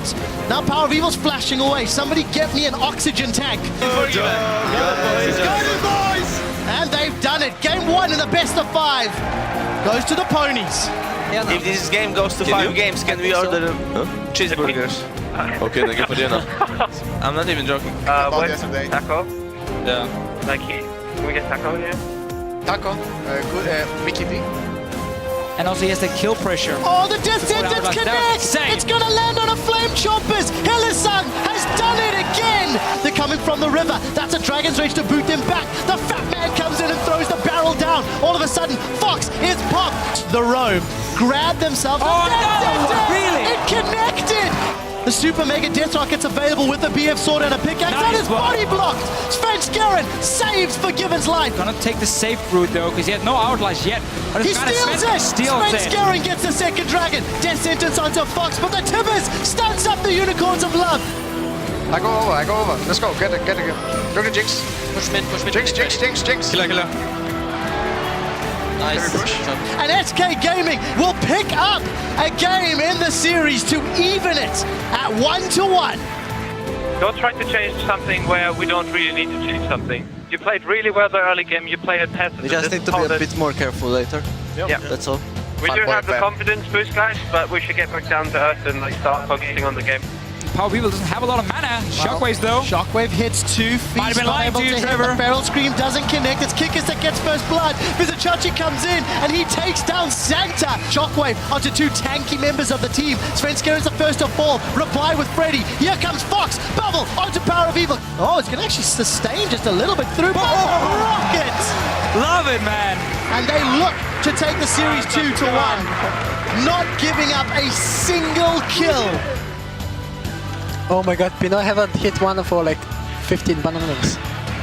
Now Power of Evil's flashing away. Somebody get me an oxygen tank. And they've done it. Game 1 in the best of 5 goes to the ponies. If this game goes to 5 games, can we order cheeseburgers? Okay, then get for dinner. I'm not even joking. Taco? Yeah. Nike. Can we get taco here? Taco? Good. Mickey D. And also he has the kill pressure. Oh, the Death Sentence connects! It's going to land on a Flame Choppers! Hylissang has done it again! They're coming from the river. That's a Dragon's Rage to boot them back. The Fat Man comes in and throws the barrel down. All of a sudden, Fox is popped. The Roam grabbed themselves. Really? It connected! The Super Mega Death Rocket's available with the BF Sword and a pickaxe. That is body blocked! Svenskeren saves Forgiven's life. Gonna take the safe route though, because he had no outlaws yet. But He steals it! Svenskeren gets the second dragon. Death Sentence onto Fox, but the Tibbers stuns up the Unicorns of Love. I go over. Let's go. Get it. Look at Jinx. Push mid. Jinx. Killer. Nice. And SK Gaming will pick up a game in the series to even it at 1-1. Don't try to change something where we don't really need to change something. You played really well the early game, you played it passive. We just need to be a bit more careful later. Yeah. That's all. We do have the confidence boost, guys, but we should get back down to earth and start focusing on the game. Power of Evil doesn't have a lot of mana. Shockwaves though. Shockwave hits 2 feet. Might have been lying to you, Trevor. The Feral Scream doesn't connect. It's Kickers that gets first blood. Vizichachi comes in and he takes down Santa. Shockwave onto 2 tanky members of the team. Svenskeren's the first to fall. Reply with Freddy. Here comes Fox. Bubble onto Power of Evil. Oh, it's going to actually sustain just a little bit through. Rocket! Love it, man. And they look to take the series 2-1. Not giving up a single kill. Oh my god, Pino haven't hit one for like 15 bananas.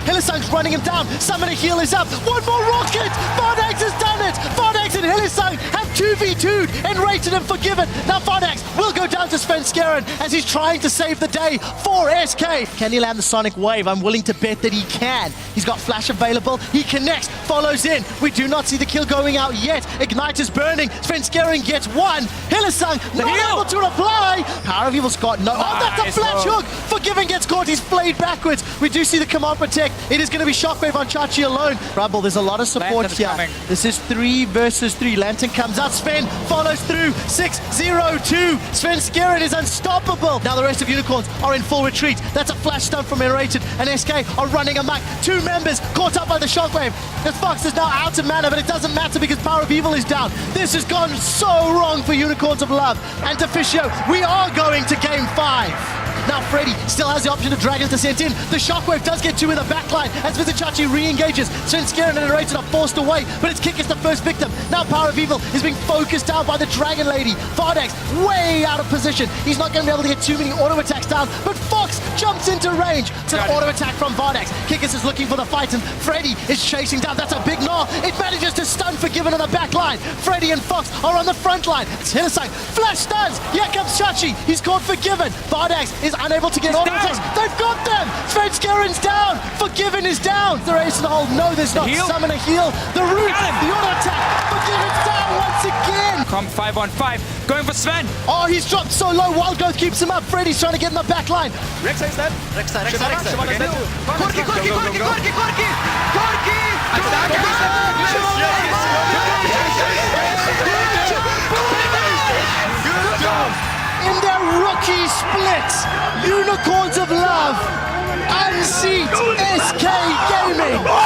Hylissang's running him down. Summoner heal is up. One more rocket. Vardax has done it. Vardax and Hylissang have 2v2'd and rated and forgiven. Now Vardax will go down to Svenskeren as he's trying to save the day for SK. Can he land the Sonic Wave? I'm willing to bet that he can. He's got Flash available. He connects, follows in. We do not see the kill going out yet. Ignite is burning. Svenskeren gets 1. Hylissang not able to reply. Power of Evil's got no. Oh, that's a flash hook. Forgiven gets caught. He's flayed backwards. We do see the command protect. It is going to be Shockwave on Chachi alone. Rumble, there's a lot of support here. This is 3 versus 3. Lantern comes out. Sven follows through. 6-0-2. Svenskeren is unstoppable. Now the rest of Unicorns are in full retreat. That's a flash stun from Enrated. And SK are running amok. 2 members caught up by the Shockwave. The Fox is now out of mana, but it doesn't matter because Power of Evil is down. This has gone so wrong for Unicorns of Love. And to Fisio, we are going to game 5. Now Freddy still has the option of Dragon's Descent in. The Shockwave does get 2 in the backline as Vizichachi re-engages. Svenskeren and Enrated are forced away, but it's Kick is the first victim. Now Power of Evil is being focused down by the Dragon Lady. Vardax way out of position. He's not going to be able to get too many auto attacks down, but Fox jumps into range. It's an auto attack from Vardax. Kickers is looking for the fight, and Freddy is chasing down. That's a big gnaw. It manages to stun Forgiven on the back line. Freddy and Fox are on the front line. It's Hylissang. Flash stuns. Here comes Chachi. He's caught Forgiven. Vardax is unable to get auto attacks. They've got them. Svenskeren's down. Forgiven is down. The race in the hole. No, there's not. heal? Summon a heal. The root. The auto attack. Forgiven's down once again. Come 5-on-5. Going for Sven. Oh, he's dropped so low. Wild Growth keeps him up. Freddy's trying to get in the back line. Rexa is dead. Rexa. Corki. In their rookie split, Unicorns of Love unseat SK Gaming.